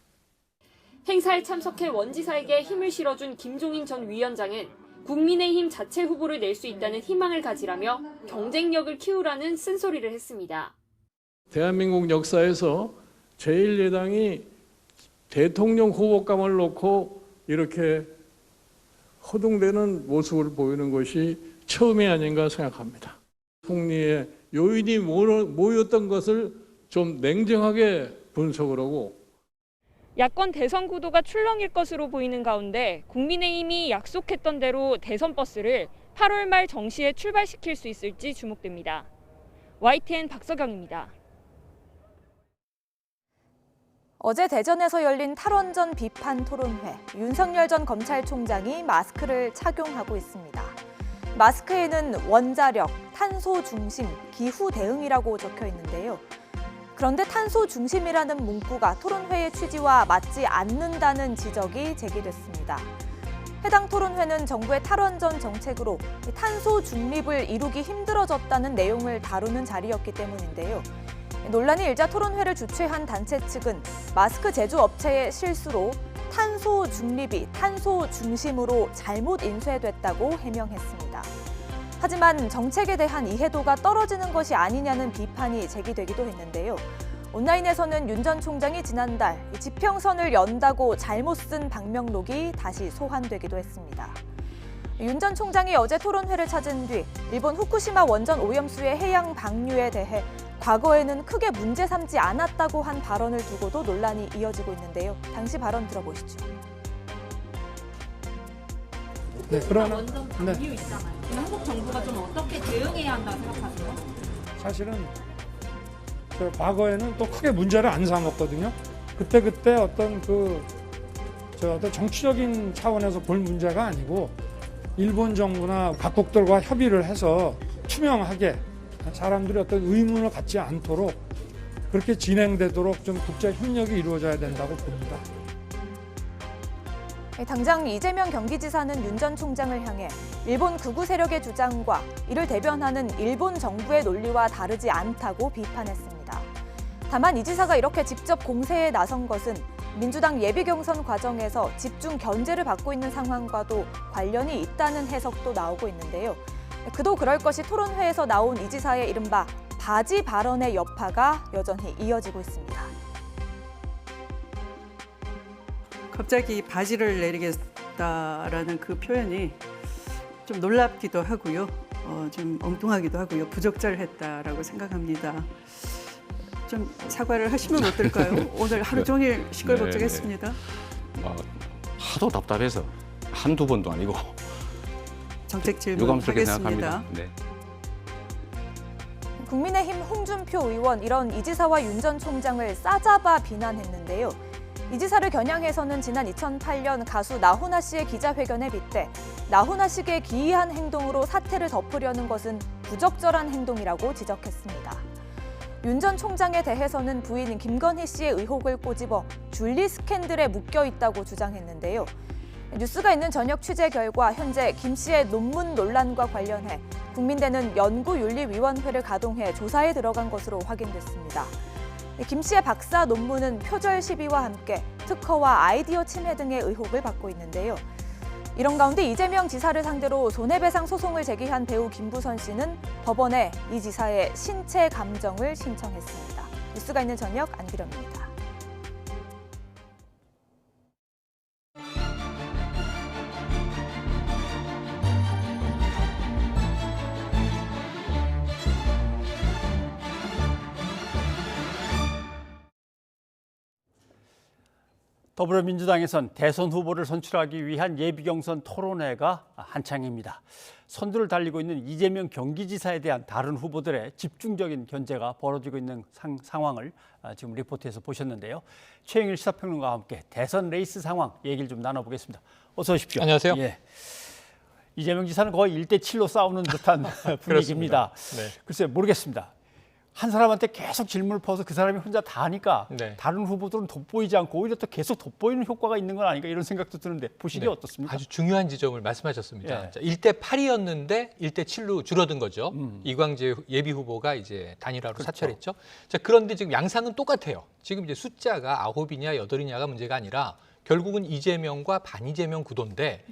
행사에 참석해 원지사에게 힘을 실어준 김종인 전 위원장은 국민의힘 자체 후보를 낼 수 있다는 희망을 가지라며 경쟁력을 키우라는 쓴소리를 했습니다. 대한민국 역사에서 제1야당이 대통령 후보감을 놓고 이렇게 허둥대는 모습을 보이는 것이 처음이 아닌가 생각합니다. 총리의 요인이 뭐였던 것을 좀 냉정하게 분석을 하고 야권 대선 구도가 출렁일 것으로 보이는 가운데 국민의힘이 약속했던 대로 대선 버스를 8월 말 정시에 출발시킬 수 있을지 주목됩니다. YTN 박서경입니다. 어제 대전에서 열린 탈원전 비판 토론회, 윤석열 전 검찰총장이 마스크를 착용하고 있습니다. 마스크에는 원자력, 탄소 중심, 기후 대응이라고 적혀 있는데요. 그런데 탄소 중심이라는 문구가 토론회의 취지와 맞지 않는다는 지적이 제기됐습니다. 해당 토론회는 정부의 탈원전 정책으로 탄소 중립을 이루기 힘들어졌다는 내용을 다루는 자리였기 때문인데요. 논란이 일자 토론회를 주최한 단체 측은 마스크 제조업체의 실수로 탄소 중립이 탄소 중심으로 잘못 인쇄됐다고 해명했습니다. 하지만 정책에 대한 이해도가 떨어지는 것이 아니냐는 비판이 제기되기도 했는데요. 온라인에서는 윤 전 총장이 지난달 지평선을 연다고 잘못 쓴 방명록이 다시 소환되기도 했습니다. 윤 전 총장이 어제 토론회를 찾은 뒤 일본 후쿠시마 원전 오염수의 해양 방류에 대해 과거에는 크게 문제 삼지 않았다고 한 발언을 두고도 논란이 이어지고 있는데요. 당시 발언 들어보시죠. 네, 그러나 원전 방류 있잖아요. 한국 정부가 좀 어떻게 대응해야 한다고 생각하세요? 사실은 저 과거에는 또 크게 문제를 안 삼았거든요. 그때 어떤 어떤 정치적인 차원에서 볼 문제가 아니고 일본 정부나 각국들과 협의를 해서 투명하게 사람들이 어떤 의문을 갖지 않도록 그렇게 진행되도록 좀 국제 협력이 이루어져야 된다고 봅니다. 당장 이재명 경기지사는 윤 전 총장을 향해 일본 극우 세력의 주장과 이를 대변하는 일본 정부의 논리와 다르지 않다고 비판했습니다. 다만 이 지사가 이렇게 직접 공세에 나선 것은 민주당 예비 경선 과정에서 집중 견제를 받고 있는 상황과도 관련이 있다는 해석도 나오고 있는데요. 그도 그럴 것이 토론회에서 나온 이 지사의 이른바 바지 발언의 여파가 여전히 이어지고 있습니다. 갑자기 바지를 내리겠다라는 그 표현이 좀 놀랍기도 하고요. 좀 엉뚱하기도 하고요. 부적절했다라고 생각합니다. 좀 사과를 하시면 어떨까요? 오늘 하루 종일 시끌벅적했습니다. 하도 답답해서 한두 번도 아니고 정책 질문하겠습니다. 네. 국민의힘 홍준표 의원 이런 이 지사와 윤 전 총장을 싸잡아 비난했는데요. 이 지사를 겨냥해서는 지난 2008년 가수 나훈아 씨의 기자회견에 빗대 나훈아 씨의 기이한 행동으로 사태를 덮으려는 것은 부적절한 행동이라고 지적했습니다. 윤 전 총장에 대해서는 부인 김건희 씨의 의혹을 꼬집어 줄리 스캔들에 묶여 있다고 주장했는데요. 뉴스가 있는 저녁 취재 결과 현재 김 씨의 논문 논란과 관련해 국민대는 연구윤리위원회를 가동해 조사에 들어간 것으로 확인됐습니다. 김 씨의 박사 논문은 표절 시비와 함께 특허와 아이디어 침해 등의 의혹을 받고 있는데요. 이런 가운데 이재명 지사를 상대로 손해배상 소송을 제기한 배우 김부선 씨는 법원에 이 지사의 신체 감정을 신청했습니다. 뉴스가 있는 저녁 안기령입니다. 더불어민주당에선 대선 후보를 선출하기 위한 예비경선 토론회가 한창입니다. 선두를 달리고 있는 이재명 경기지사에 대한 다른 후보들의 집중적인 견제가 벌어지고 있는 상황을 지금 리포트에서 보셨는데요. 최영일 시사평론가와 함께 대선 레이스 상황 얘기를 좀 나눠보겠습니다. 어서 오십시오. 안녕하세요. 예. 이재명 지사는 거의 1대7로 싸우는 듯한 분위기입니다. 네. 글쎄 모르겠습니다. 한 사람한테 계속 질문을 퍼서 그 사람이 혼자 다 하니까 네. 다른 후보들은 돋보이지 않고 오히려 또 계속 돋보이는 효과가 있는 건 아닌가 이런 생각도 드는데 보시기 네. 어떻습니까? 아주 중요한 지점을 말씀하셨습니다. 예. 자, 1대8이었는데 1대7로 줄어든 거죠. 이광재 예비 후보가 이제 단일화로 그렇죠. 사퇴했죠. 자, 그런데 지금 양상은 똑같아요. 지금 이제 숫자가 9이냐 8이냐가 문제가 아니라 결국은 이재명과 반이재명 구도인데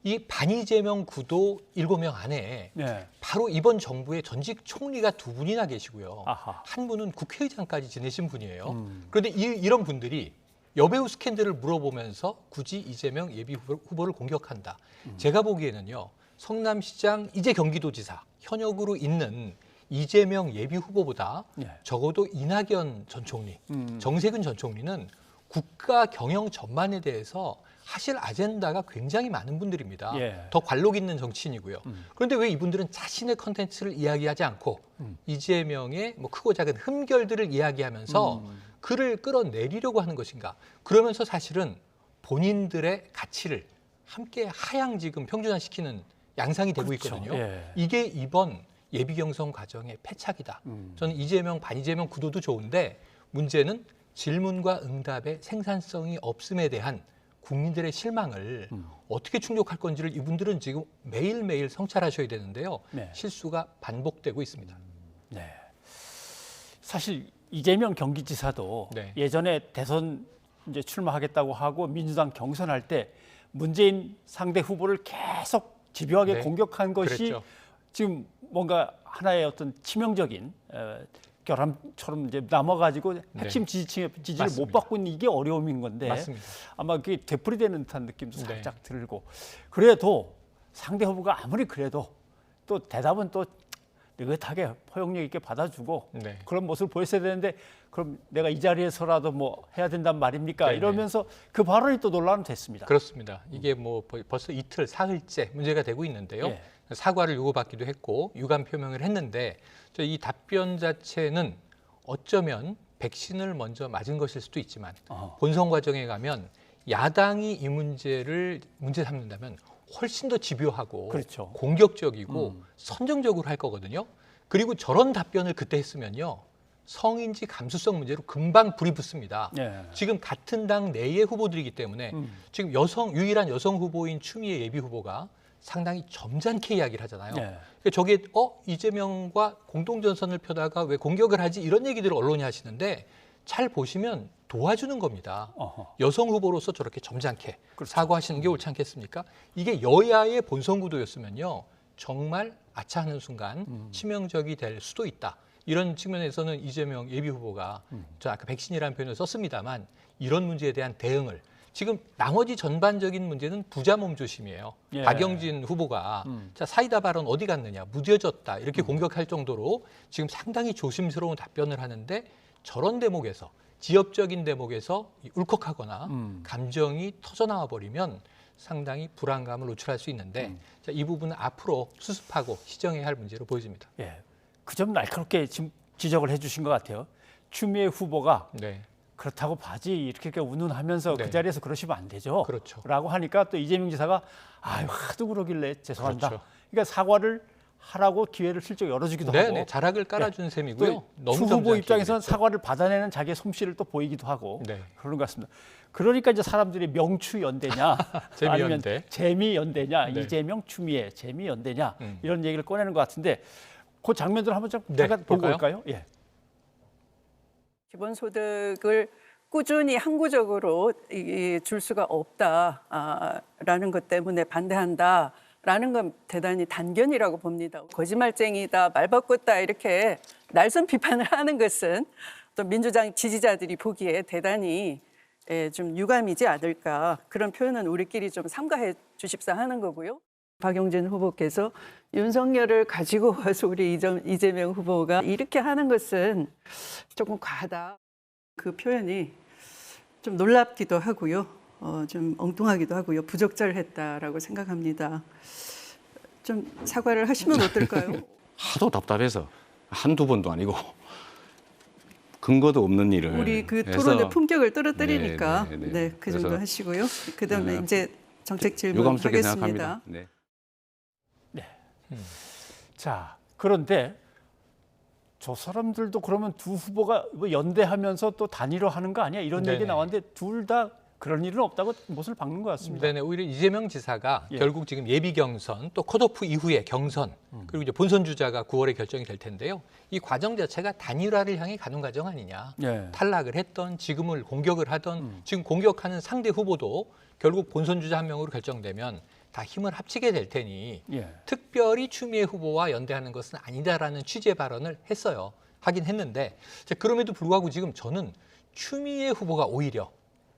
이 반이재명 구도 7명 안에 네. 바로 이번 정부의 전직 총리가 2분이나 계시고요. 아하. 한 분은 국회의장까지 지내신 분이에요. 그런데 이런 분들이 여배우 스캔들을 물어보면서 굳이 이재명 예비 후보를 공격한다. 제가 보기에는요. 성남시장 이제 경기도지사 현역으로 있는 이재명 예비 후보보다 적어도 이낙연 전 총리, 정세균 전 총리는 국가 경영 전반에 대해서 하실 아젠다가 굉장히 많은 분들입니다. 예. 더 관록 있는 정치인이고요. 그런데 왜 이분들은 자신의 컨텐츠를 이야기하지 않고 이재명의 뭐 크고 작은 흠결들을 이야기하면서 그를 끌어내리려고 하는 것인가? 그러면서 사실은 본인들의 가치를 함께 하향 지금 평준화시키는 양상이 되고 그렇죠. 있거든요. 예. 이게 이번 예비경선 과정의 패착이다. 저는 이재명, 반이재명 구도도 좋은데 문제는 질문과 응답의 생산성이 없음에 대한 국민들의 실망을 어떻게 충족할 건지를 이분들은 지금 매일매일 성찰하셔야 되는데요. 네. 실수가 반복되고 있습니다. 네. 사실 이재명 경기지사도 네. 예전에 대선 이제 출마하겠다고 하고 민주당 경선할 때 문재인 상대 후보를 계속 집요하게 네. 공격한 것이 그랬죠. 지금 뭔가 하나의 어떤 치명적인 결함처럼 이제 남아가지고 핵심 지지층의 지지를 맞습니다. 못 받고 있는 이게 어려움인 건데 맞습니다. 아마 그게 되풀이되는 듯한 느낌도 네. 살짝 들고 그래도 상대 후보가 아무리 그래도 또 대답은 또 느긋하게 포용력 있게 받아주고 네. 그런 모습을 보였어야 되는데 그럼 내가 이 자리에서라도 뭐 해야 된단 말입니까? 네네. 이러면서 그 발언이 또 논란은 됐습니다. 그렇습니다. 이게 뭐 벌써 이틀, 사흘째 문제가 되고 있는데요. 예. 사과를 요구받기도 했고 유감 표명을 했는데 이 답변 자체는 어쩌면 백신을 먼저 맞은 것일 수도 있지만 본선 과정에 가면 야당이 이 문제를 문제 삼는다면 훨씬 더 집요하고 그렇죠. 공격적이고 선정적으로 할 거거든요. 그리고 저런 답변을 그때 했으면요. 성인지 감수성 문제로 금방 불이 붙습니다. 예. 지금 같은 당 내의 후보들이기 때문에 지금 유일한 여성 후보인 추미애 예비 후보가 상당히 점잖게 이야기를 하잖아요. 네. 그러니까 저게 이재명과 공동전선을 펴다가 왜 공격을 하지 이런 얘기들을 언론이 하시는데 잘 보시면 도와주는 겁니다. 여성 후보로서 저렇게 점잖게 그렇죠. 사과하시는 게 옳지 않겠습니까? 이게 여야의 본선 구도였으면요. 정말 아차하는 순간 치명적이 될 수도 있다. 이런 측면에서는 이재명 예비 후보가 저 아까 백신이라는 표현을 썼습니다만 이런 문제에 대한 대응을 지금 나머지 전반적인 문제는 부자 몸조심이에요. 예. 박영진 후보가 자 사이다 발언 어디 갔느냐 무뎌졌다 이렇게 공격할 정도로 지금 상당히 조심스러운 답변을 하는데 저런 대목에서 지엽적인 대목에서 울컥하거나 감정이 터져나와 버리면 상당히 불안감을 노출할 수 있는데 자, 이 부분은 앞으로 수습하고 시정해야 할 문제로 보여집니다. 예. 그 점 날카롭게 지금 지적을 해주신 것 같아요. 추미애 후보가 네. 그렇다고 바지 이렇게 운운하면서 네. 그 자리에서 그러시면 안 되죠. 그렇죠. 라고 하니까 또 이재명 지사가 아유 하도 그러길래 죄송합니다. 그렇죠. 그러니까 사과를 하라고 기회를 슬쩍 열어주기도 네네, 하고. 자락을 깔아준 셈이고요. 또 너무 추 후보 점잖게 입장에서는 얘기했죠. 사과를 받아내는 자기의 솜씨를 또 보이기도 하고 네. 그런 것 같습니다. 그러니까 이제 사람들이 명추 연대냐 아니면 재미연대. 재미 연대냐 네. 이재명 추미애 재미 연대냐 이런 얘기를 꺼내는 것 같은데 그 장면들 한번 좀 네, 잠깐 보고 볼까요? 올까요? 예. 기본소득을 꾸준히 항구적으로 줄 수가 없다라는 것 때문에 반대한다라는 건 대단히 단견이라고 봅니다. 거짓말쟁이다, 말바꿨다 이렇게 날선 비판을 하는 것은 또 민주당 지지자들이 보기에 대단히 좀 유감이지 않을까 그런 표현은 우리끼리 좀 삼가해 주십사 하는 거고요. 박용진 후보께서 윤석열을 가지고 와서 우리 이재명 후보가 이렇게 하는 것은 조금 과하다. 그 표현이 좀 놀랍기도 하고요. 좀 엉뚱하기도 하고요. 부적절했다라고 생각합니다. 좀 사과를 하시면 어떨까요? 하도 답답해서 한두 번도 아니고 근거도 없는 일을 우리 그 해서 토론의 품격을 떨어뜨리니까 네, 네, 네. 네, 그 정도 그래서, 하시고요. 그다음에 이제 정책 질문 유감스럽게 하겠습니다. 생각합니다. 네. 자, 그런데 저 사람들도 그러면 두 후보가 뭐 연대하면서 또 단일화 하는 거 아니야? 이런 얘기 네네. 나왔는데 둘 다 그런 일은 없다고 못을 박는 것 같습니다. 네네, 오히려 이재명 지사가 예. 결국 지금 예비 경선 또 컷오프 이후에 경선 그리고 이제 본선 주자가 9월에 결정이 될 텐데요. 이 과정 자체가 단일화를 향해 가는 과정 아니냐. 예. 탈락을 했던 지금을 공격을 하던 지금 공격하는 상대 후보도 결국 본선 주자 한 명으로 결정되면 다 힘을 합치게 될 테니 예. 특별히 추미애 후보와 연대하는 것은 아니다라는 취지의 발언을 했어요. 하긴 했는데 그럼에도 불구하고 지금 저는 추미애 후보가 오히려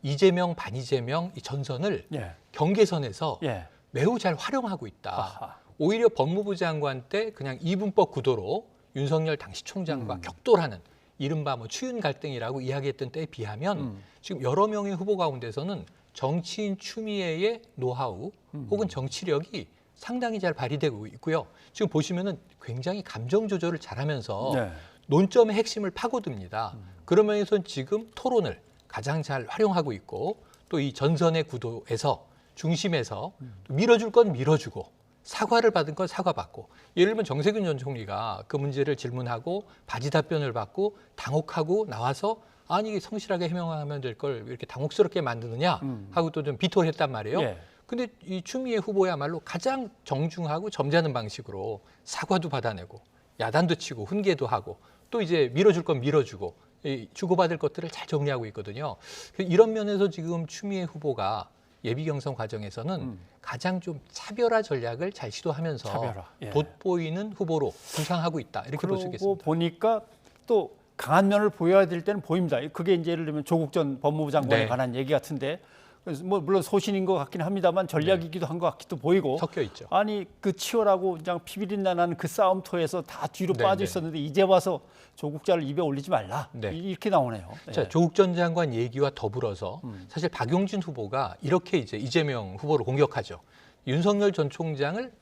이재명 반이재명 이 전선을 예. 경계선에서 예. 매우 잘 활용하고 있다. 아하. 오히려 법무부 장관 때 그냥 이분법 구도로 윤석열 당시 총장과 격돌하는 이른바 뭐 추윤 갈등이라고 이야기했던 때에 비하면 지금 여러 명의 후보 가운데서는 정치인 추미애의 노하우 혹은 정치력이 상당히 잘 발휘되고 있고요. 지금 보시면은 굉장히 감정 조절을 잘하면서 네. 논점의 핵심을 파고듭니다. 그러면서 지금 토론을 가장 잘 활용하고 있고 또 이 전선의 구도에서 중심에서 밀어줄 건 밀어주고 사과를 받은 건 사과받고 예를 들면 정세균 전 총리가 그 문제를 질문하고 바지 답변을 받고 당혹하고 나와서 아니 이게 성실하게 해명하면 될 걸 이렇게 당혹스럽게 만드느냐 하고 또 좀 비토를 했단 말이에요. 예. 근데 이 추미애 후보야말로 가장 정중하고 점잖은 방식으로 사과도 받아내고 야단도 치고 훈계도 하고 또 이제 밀어줄 건 밀어주고 이 주고받을 것들을 잘 정리하고 있거든요. 이런 면에서 지금 추미애 후보가 예비 경선 과정에서는 가장 좀 차별화 전략을 잘 시도하면서 차별화, 예. 돋보이는 후보로 구상하고 있다 이렇게 볼 수 그러고 있겠습니다. 보니까 또 강한 면을 보여야 될 때는 보입니다. 그게 이제 예를 들면 조국 전 법무부 장관에 네. 관한 얘기 같은데 그래서 뭐 물론 소신인 것 같긴 합니다만 전략이기도 한 것 같기도 보이고 섞여 있죠. 아니 그 치열하고 그냥 피비린내 나는 그 싸움터에서 다 뒤로 네, 빠져 네. 있었는데 이제 와서 조국자를 입에 올리지 말라 네. 이렇게 나오네요. 자, 예. 조국 전 장관 얘기와 더불어서 사실 박용진 후보가 이렇게 이제 이재명 후보를 공격하죠. 윤석열 전 총장은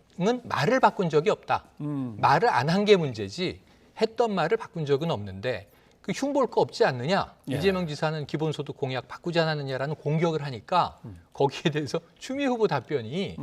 말을 바꾼 적이 없다. 말을 안 한 게 문제지 했던 말을 바꾼 적은 없는데 그 흉볼 거 없지 않느냐. 예. 이재명 지사는 기본소득 공약 바꾸지 않았느냐라는 공격을 하니까 거기에 대해서 추미애 후보 답변이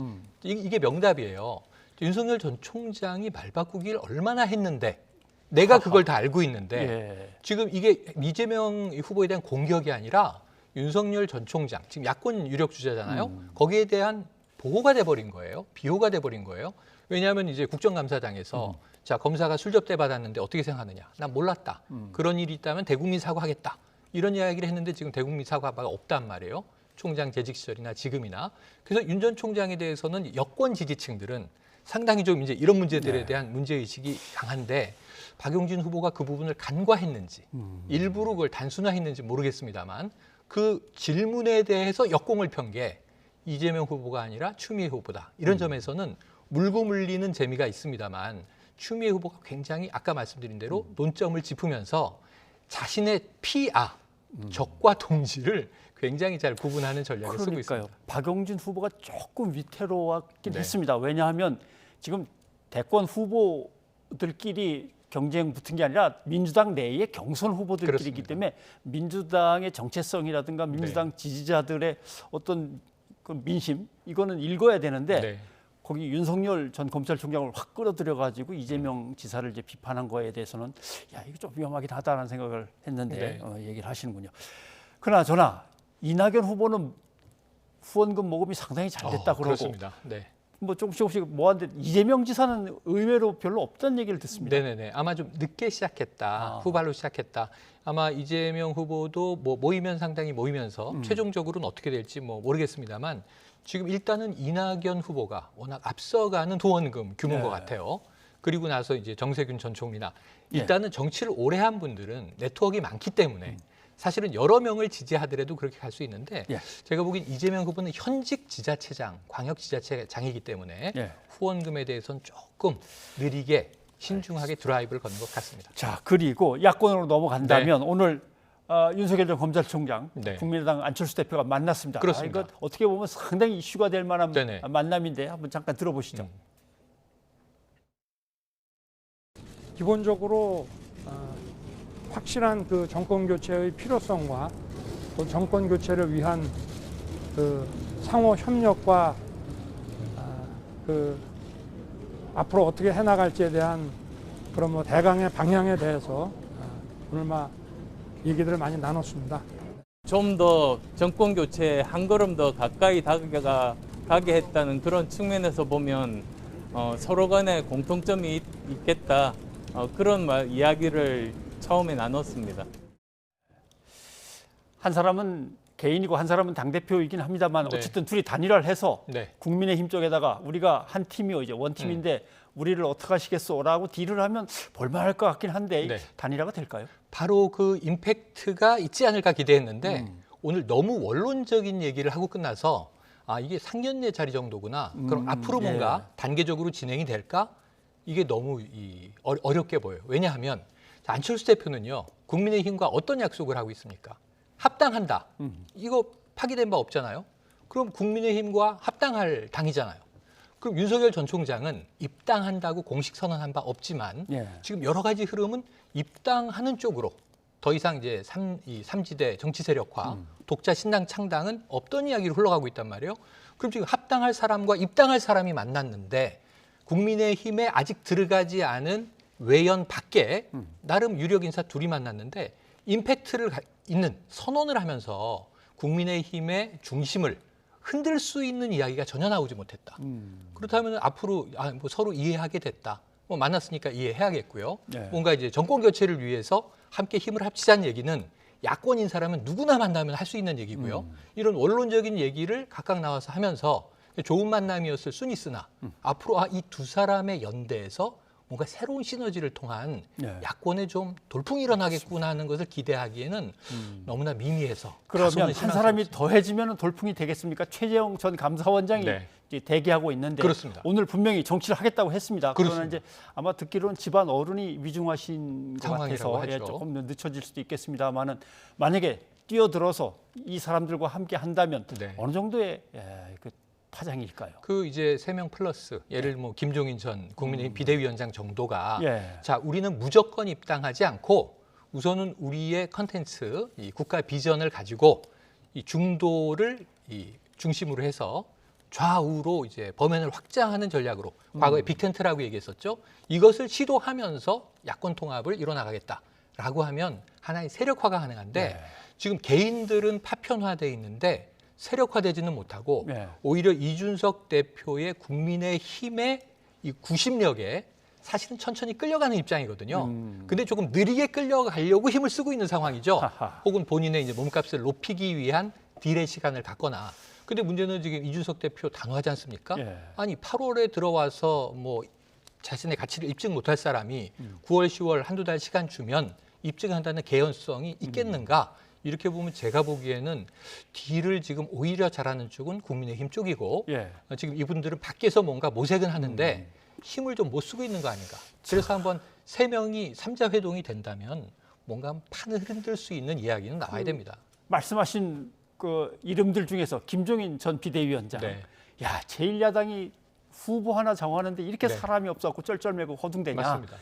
이게 명답이에요. 윤석열 전 총장이 말 바꾸기를 얼마나 했는데 내가 그걸 다 알고 있는데 예. 지금 이게 이재명 후보에 대한 공격이 아니라 윤석열 전 총장, 지금 야권 유력 주자잖아요. 거기에 대한 보호가 돼버린 거예요. 비호가 돼버린 거예요. 왜냐하면 이제 국정감사장에서 자 검사가 술접대 받았는데 어떻게 생각하느냐. 난 몰랐다. 그런 일이 있다면 대국민 사과하겠다. 이런 이야기를 했는데 지금 대국민 사과가 없단 말이에요. 총장 재직 시절이나 지금이나. 그래서 윤 전 총장에 대해서는 여권 지지층들은 상당히 좀 이제 이런 문제들에 대한 문제의식이 강한데 박용진 후보가 그 부분을 간과했는지 일부러 그걸 단순화했는지 모르겠습니다만 그 질문에 대해서 역공을 편 게 이재명 후보가 아니라 추미애 후보다. 이런 점에서는 물고 물리는 재미가 있습니다만 추미애 후보가 굉장히 아까 말씀드린 대로 논점을 짚으면서 자신의 피아, 적과 동지를 굉장히 잘 구분하는 전략을 쓰고 있습니다. 박용진 후보가 조금 위태로웠긴 네. 했습니다. 왜냐하면 지금 대권 후보들끼리 경쟁 붙은 게 아니라 민주당 내의 경선 후보들끼리이기 그렇습니다. 때문에 민주당의 정체성이라든가 민주당 지지자들의 어떤 그 민심 이거는 읽어야 되는데 네. 거기 윤석열 전 검찰총장을 확 끌어들여 가지고 이재명 지사를 이제 비판한 거에 대해서는 야 이거 좀 위험하긴 하다라는 생각을 했는데 네. 얘기를 하시는군요. 그나저나 이낙연 후보는 후원금 모금이 상당히 잘 됐다 그러고 그렇습니다. 네. 뭐 조금씩 모았는데 이재명 지사는 의외로 별로 없다는 얘기를 듣습니다. 네네네. 아마 좀 늦게 시작했다. 후발로 시작했다. 아마 이재명 후보도 뭐 모이면 상당히 모이면서 최종적으로는 어떻게 될지 뭐 모르겠습니다만 지금 일단은 이낙연 후보가 워낙 앞서가는 후원금 규모인 것 같아요. 그리고 나서 이제 정세균 전 총리나 일단은 정치를 오래 한 분들은 네트워크가 많기 때문에 사실은 여러 명을 지지하더라도 그렇게 갈 수 있는데 제가 보기엔 이재명 후보는 현직 지자체장, 광역지자체장이기 때문에 후원금에 대해서는 조금 느리게 신중하게 드라이브를 거는 것 같습니다. 자 그리고 야권으로 넘어간다면 오늘 윤석열 전 검찰총장, 네. 국민의당 안철수 대표가 만났습니다. 그렇습니다. 이거 어떻게 보면 상당히 이슈가 될 만한 네네. 만남인데 한번 잠깐 들어보시죠. 기본적으로 확실한 그 정권 교체의 필요성과 또 정권 교체를 위한 그 상호 협력과 그 앞으로 어떻게 해나갈지에 대한 그런 뭐 대강의 방향에 대해서 오늘 얘기들을 많이 나눴습니다. 좀 더 정권 교체에 한 걸음 더 가까이 다가가게 했다는 그런 측면에서 보면 서로 간에 공통점이 있겠다. 그런 이야기를 처음에 나눴습니다. 한 사람은 개인이고 한 사람은 당대표이긴 합니다만 네. 어쨌든 둘이 단일화를 해서 네. 국민의힘 쪽에다가 우리가 한 팀이요, 이제 원팀인데 우리를 어떻게 하시겠소라고 딜을 하면 볼만할 것 같긴 한데 네. 단일화가 될까요? 바로 그 임팩트가 있지 않을까 기대했는데 오늘 너무 원론적인 얘기를 하고 끝나서 이게 상견례 자리 정도구나. 그럼 앞으로 뭔가 단계적으로 진행이 될까? 이게 너무 어렵게 보여요. 왜냐하면 안철수 대표는요, 국민의힘과 어떤 약속을 하고 있습니까? 합당한다. 이거 파기된 바 없잖아요. 그럼 국민의힘과 합당할 당이잖아요. 그럼 윤석열 전 총장은 입당한다고 공식 선언한 바 없지만 지금 여러 가지 흐름은 입당하는 쪽으로 더 이상 이제 삼지대 정치 세력화, 독자 신당 창당은 없던 이야기로 흘러가고 있단 말이에요. 그럼 지금 합당할 사람과 입당할 사람이 만났는데 국민의힘에 아직 들어가지 않은 외연 밖에 나름 유력 인사 둘이 만났는데 임팩트를 있는 선언을 하면서 국민의힘의 중심을 흔들 수 있는 이야기가 전혀 나오지 못했다. 그렇다면 앞으로 뭐 서로 이해하게 됐다. 뭐 만났으니까 이해해야겠고요. 뭔가 이제 정권 교체를 위해서 함께 힘을 합치자는 얘기는 야권 인사라면 누구나 만나면 할 수 있는 얘기고요. 이런 원론적인 얘기를 각각 나와서 하면서 좋은 만남이었을 순 있으나 앞으로 이 두 사람의 연대에서 뭔가 새로운 시너지를 통한 야권에 좀 돌풍이 일어나겠구나 하는 것을 기대하기에는 너무나 미미해서 그러면 한 사람이 더해지면 돌풍이 되겠습니까? 최재형 전 감사원장이 이제 대기하고 있는데 그렇습니다. 오늘 분명히 정치를 하겠다고 했습니다. 그러나 그렇습니다. 이제 아마 듣기로는 집안 어른이 위중하신 것 상황이라고 같아서 하죠. 조금 늦춰질 수도 있겠습니다만은 만약에 뛰어들어서 이 사람들과 함께 한다면 어느 정도의 그 파장일까요? 그 이제 3명 플러스 예를 뭐 김종인 전 국민의힘 비대위원장 정도가 자 우리는 무조건 입당하지 않고 우선은 우리의 컨텐츠, 이 국가 비전을 가지고 이 중도를 이 중심으로 해서 좌우로 이제 범행을 확장하는 전략으로 과거에 빅텐트라고 얘기했었죠. 이것을 시도하면서 야권 통합을 이뤄나가겠다라고 하면 하나의 세력화가 가능한데 지금 개인들은 파편화돼 있는데 세력화되지는 못하고 오히려 이준석 대표의 국민의힘의 이 구심력에 사실은 천천히 끌려가는 입장이거든요. 근데 조금 느리게 끌려가려고 힘을 쓰고 있는 상황이죠. 혹은 본인의 이제 몸값을 높이기 위한 딜의 시간을 갖거나. 근데 문제는 지금 이준석 대표 단호하지 않습니까? 아니 8월에 들어와서 뭐 자신의 가치를 입증 못할 사람이 9월, 10월 한두 달 시간 주면 입증한다는 개연성이 있겠는가? 이렇게 보면 제가 보기에는 딜을 지금 오히려 잘하는 쪽은 국민의힘 쪽이고 지금 이분들은 밖에서 뭔가 모색은 하는데 힘을 좀 못 쓰고 있는 거 아닌가. 그래서 한번 3명이 3자 회동이 된다면 뭔가 판을 흔들 수 있는 이야기는 나와야 됩니다. 말씀하신 그 이름들 중에서 김종인 전 비대위원장. 야, 제1야당이 후보 하나 정하는데 이렇게 사람이 없어갖고 쩔쩔매고 허둥대냐. 맞습니다.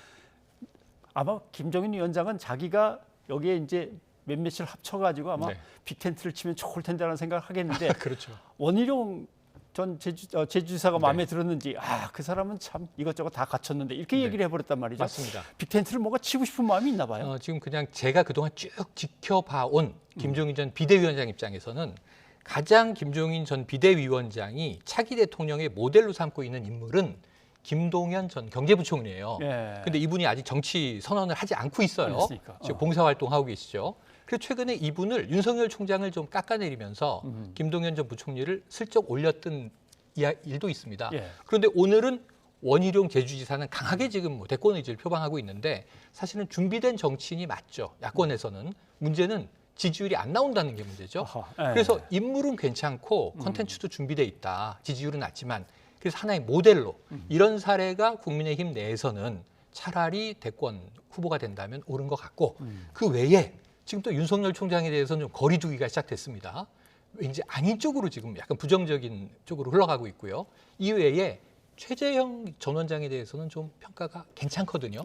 아마 김종인 위원장은 자기가 여기에 이제 몇몇을 합쳐가지고 아마 빅텐트를 치면 좋을 텐데라는 생각을 하겠는데 그렇죠. 원희룡 전 제주지사가 마음에 들었는지 그 사람은 참 이것저것 다 갖췄는데 이렇게 얘기를 해버렸단 말이죠. 맞습니다. 빅텐트를 뭔가 치고 싶은 마음이 있나 봐요. 지금 그냥 제가 그동안 쭉 지켜봐온 김종인 전 비대위원장 입장에서는 가장 김종인 전 비대위원장이 차기 대통령의 모델로 삼고 있는 인물은 김동연 전 경제부총리예요. 근데 이분이 아직 정치 선언을 하지 않고 있어요. 지금 봉사활동하고 계시죠. 그래서 최근에 이분을 윤석열 총장을 좀 깎아내리면서 김동연 전 부총리를 슬쩍 올렸던 일도 있습니다. 그런데 오늘은 원희룡 제주지사는 강하게 지금 뭐 대권 의지를 표방하고 있는데 사실은 준비된 정치인이 맞죠. 야권에서는. 문제는 지지율이 안 나온다는 게 문제죠. 그래서 인물은 괜찮고 컨텐츠도 준비돼 있다. 지지율은 낮지만 그래서 하나의 모델로 이런 사례가 국민의힘 내에서는 차라리 대권 후보가 된다면 옳은 것 같고 그 외에 지금 또 윤석열 총장에 대해서는 좀 거리 두기가 시작됐습니다. 왠지 아닌 쪽으로 지금 약간 부정적인 쪽으로 흘러가고 있고요. 이외에 최재형 전 원장에 대해서는 좀 평가가 괜찮거든요.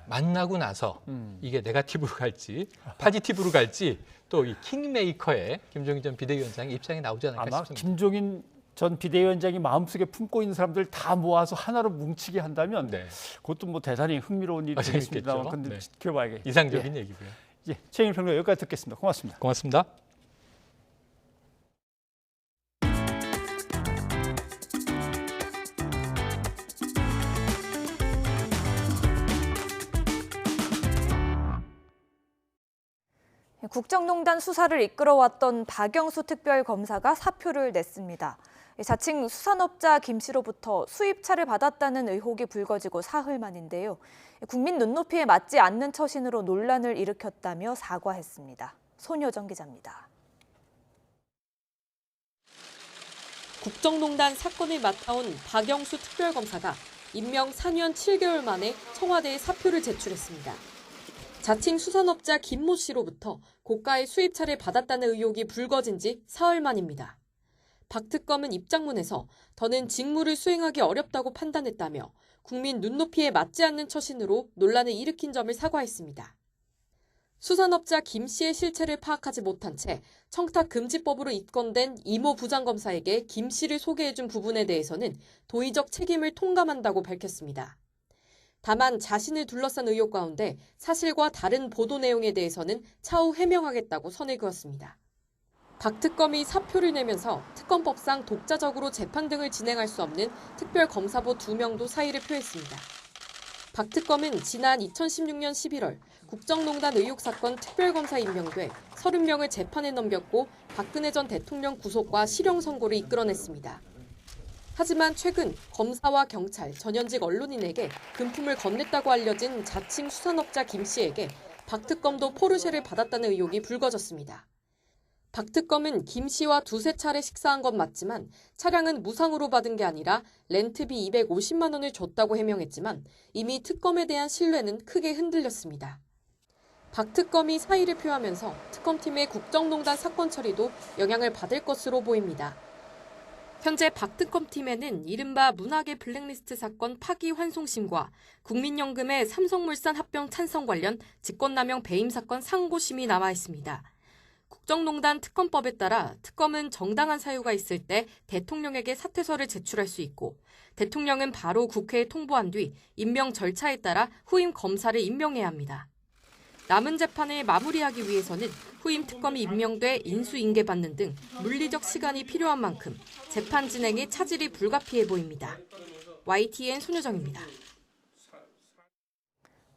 만나고 나서 이게 네거티브로 갈지 파지티브로 갈지 또 이 킹메이커의 김종인 전 비대위원장의 입장이 나오지 않을까 아마 싶습니다. 김종인 전 비대위원장이 마음속에 품고 있는 사람들 다 모아서 하나로 뭉치게 한다면 그것도 뭐 대단히 흥미로운 일이 되겠습니다. 근데 지켜봐야겠죠. 이상적인 얘기고요. 최영일 평론가 여기까지 듣겠습니다. 고맙습니다. 고맙습니다. 국정농단 수사를 이끌어왔던 박영수 특별검사가 사표를 냈습니다. 자칭 수산업자 김 씨로부터 수입차를 받았다는 의혹이 불거지고 사흘 만인데요. 국민 눈높이에 맞지 않는 처신으로 논란을 일으켰다며 사과했습니다. 손효정 기자입니다. 국정농단 사건을 맡아온 박영수 특별검사가 임명 4년 7개월 만에 청와대에 사표를 제출했습니다. 자칭 수산업자 김모 씨로부터 고가의 수입차를 받았다는 의혹이 불거진 지 사흘 만입니다. 박 특검은 입장문에서 더는 직무를 수행하기 어렵다고 판단했다며 국민 눈높이에 맞지 않는 처신으로 논란을 일으킨 점을 사과했습니다. 수산업자 김 씨의 실체를 파악하지 못한 채 청탁금지법으로 입건된 이모 부장검사에게 김 씨를 소개해준 부분에 대해서는 도의적 책임을 통감한다고 밝혔습니다. 다만 자신을 둘러싼 의혹 가운데 사실과 다른 보도 내용에 대해서는 차후 해명하겠다고 선을 그었습니다. 박 특검이 사표를 내면서 특검법상 독자적으로 재판 등을 진행할 수 없는 특별검사보 2명도 사의를 표했습니다. 박 특검은 지난 2016년 11월 국정농단 의혹 사건 특별검사 임명돼 30명을 재판에 넘겼고 박근혜 전 대통령 구속과 실형 선고를 이끌어냈습니다. 하지만 최근 검사와 경찰, 전현직 언론인에게 금품을 건넸다고 알려진 자칭 수산업자 김 씨에게 박 특검도 포르쉐를 받았다는 의혹이 불거졌습니다. 박 특검은 김 씨와 두세 차례 식사한 건 맞지만 차량은 무상으로 받은 게 아니라 렌트비 250만 원을 줬다고 해명했지만 이미 특검에 대한 신뢰는 크게 흔들렸습니다. 박 특검이 사의를 표하면서 특검팀의 국정농단 사건 처리도 영향을 받을 것으로 보입니다. 현재 박 특검팀에는 이른바 문학의 블랙리스트 사건 파기환송심과 국민연금의 삼성물산 합병 찬성 관련 직권남용 배임 사건 상고심이 남아 있습니다. 국정농단 특검법에 따라 특검은 정당한 사유가 있을 때 대통령에게 사퇴서를 제출할 수 있고 대통령은 바로 국회에 통보한 뒤 임명 절차에 따라 후임 검사를 임명해야 합니다. 남은 재판을 마무리하기 위해서는 후임 특검이 임명돼 인수인계받는 등 물리적 시간이 필요한 만큼 재판 진행에 차질이 불가피해 보입니다. YTN 손효정입니다.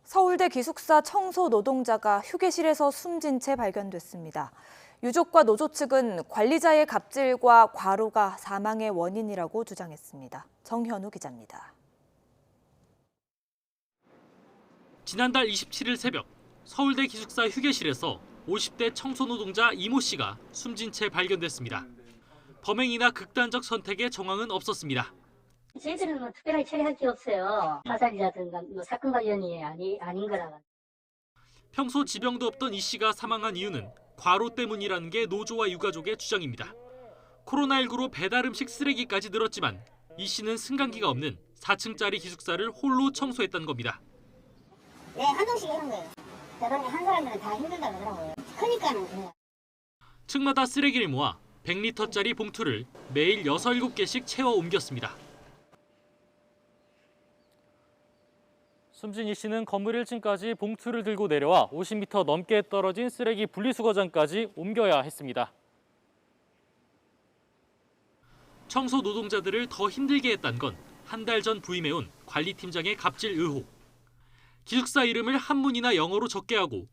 서울대 기숙사 청소 노동자가 휴게실에서 숨진 채 발견됐습니다. 유족과 노조 측은 관리자의 갑질과 과로가 사망의 원인이라고 주장했습니다. 정현우 기자입니다. 지난달 27일 새벽 서울대 기숙사 휴게실에서 50대 청소 노동자 이모 씨가 숨진 채 발견됐습니다. 범행이나 극단적 선택의 정황은 없었습니다. 저희들은 뭐 특별하게 처리할 게 없어요. 자살이라든가 뭐 사건 관련이 아닌 거라. 평소 지병도 없던 이 씨가 사망한 이유는 과로 때문이라는 게 노조와 유가족의 주장입니다. 코로나19로 배달 음식 쓰레기까지 늘었지만 이 씨는 승강기가 없는 4층짜리 기숙사를 홀로 청소했다는 겁니다. 네, 한 명씩 하는 거예요. 대단히 한 사람들은 다 힘들다 그러더라고요. 크니까는. 층마다 쓰레기를 모아 100리터짜리 봉투를 매일 6, 7개씩 채워 옮겼습니다. 숨진 이 씨는 건물 1층까지 봉투를 들고 내려와 50m 넘게 떨어진 쓰레기 분리수거장까지 옮겨야 했습니다. 청소 노동자들을 더 힘들게 했다는 건 한 달 전 부임해온 관리팀장의 갑질 의혹. 기숙사 이름을 한문이나 영어로 적게 하고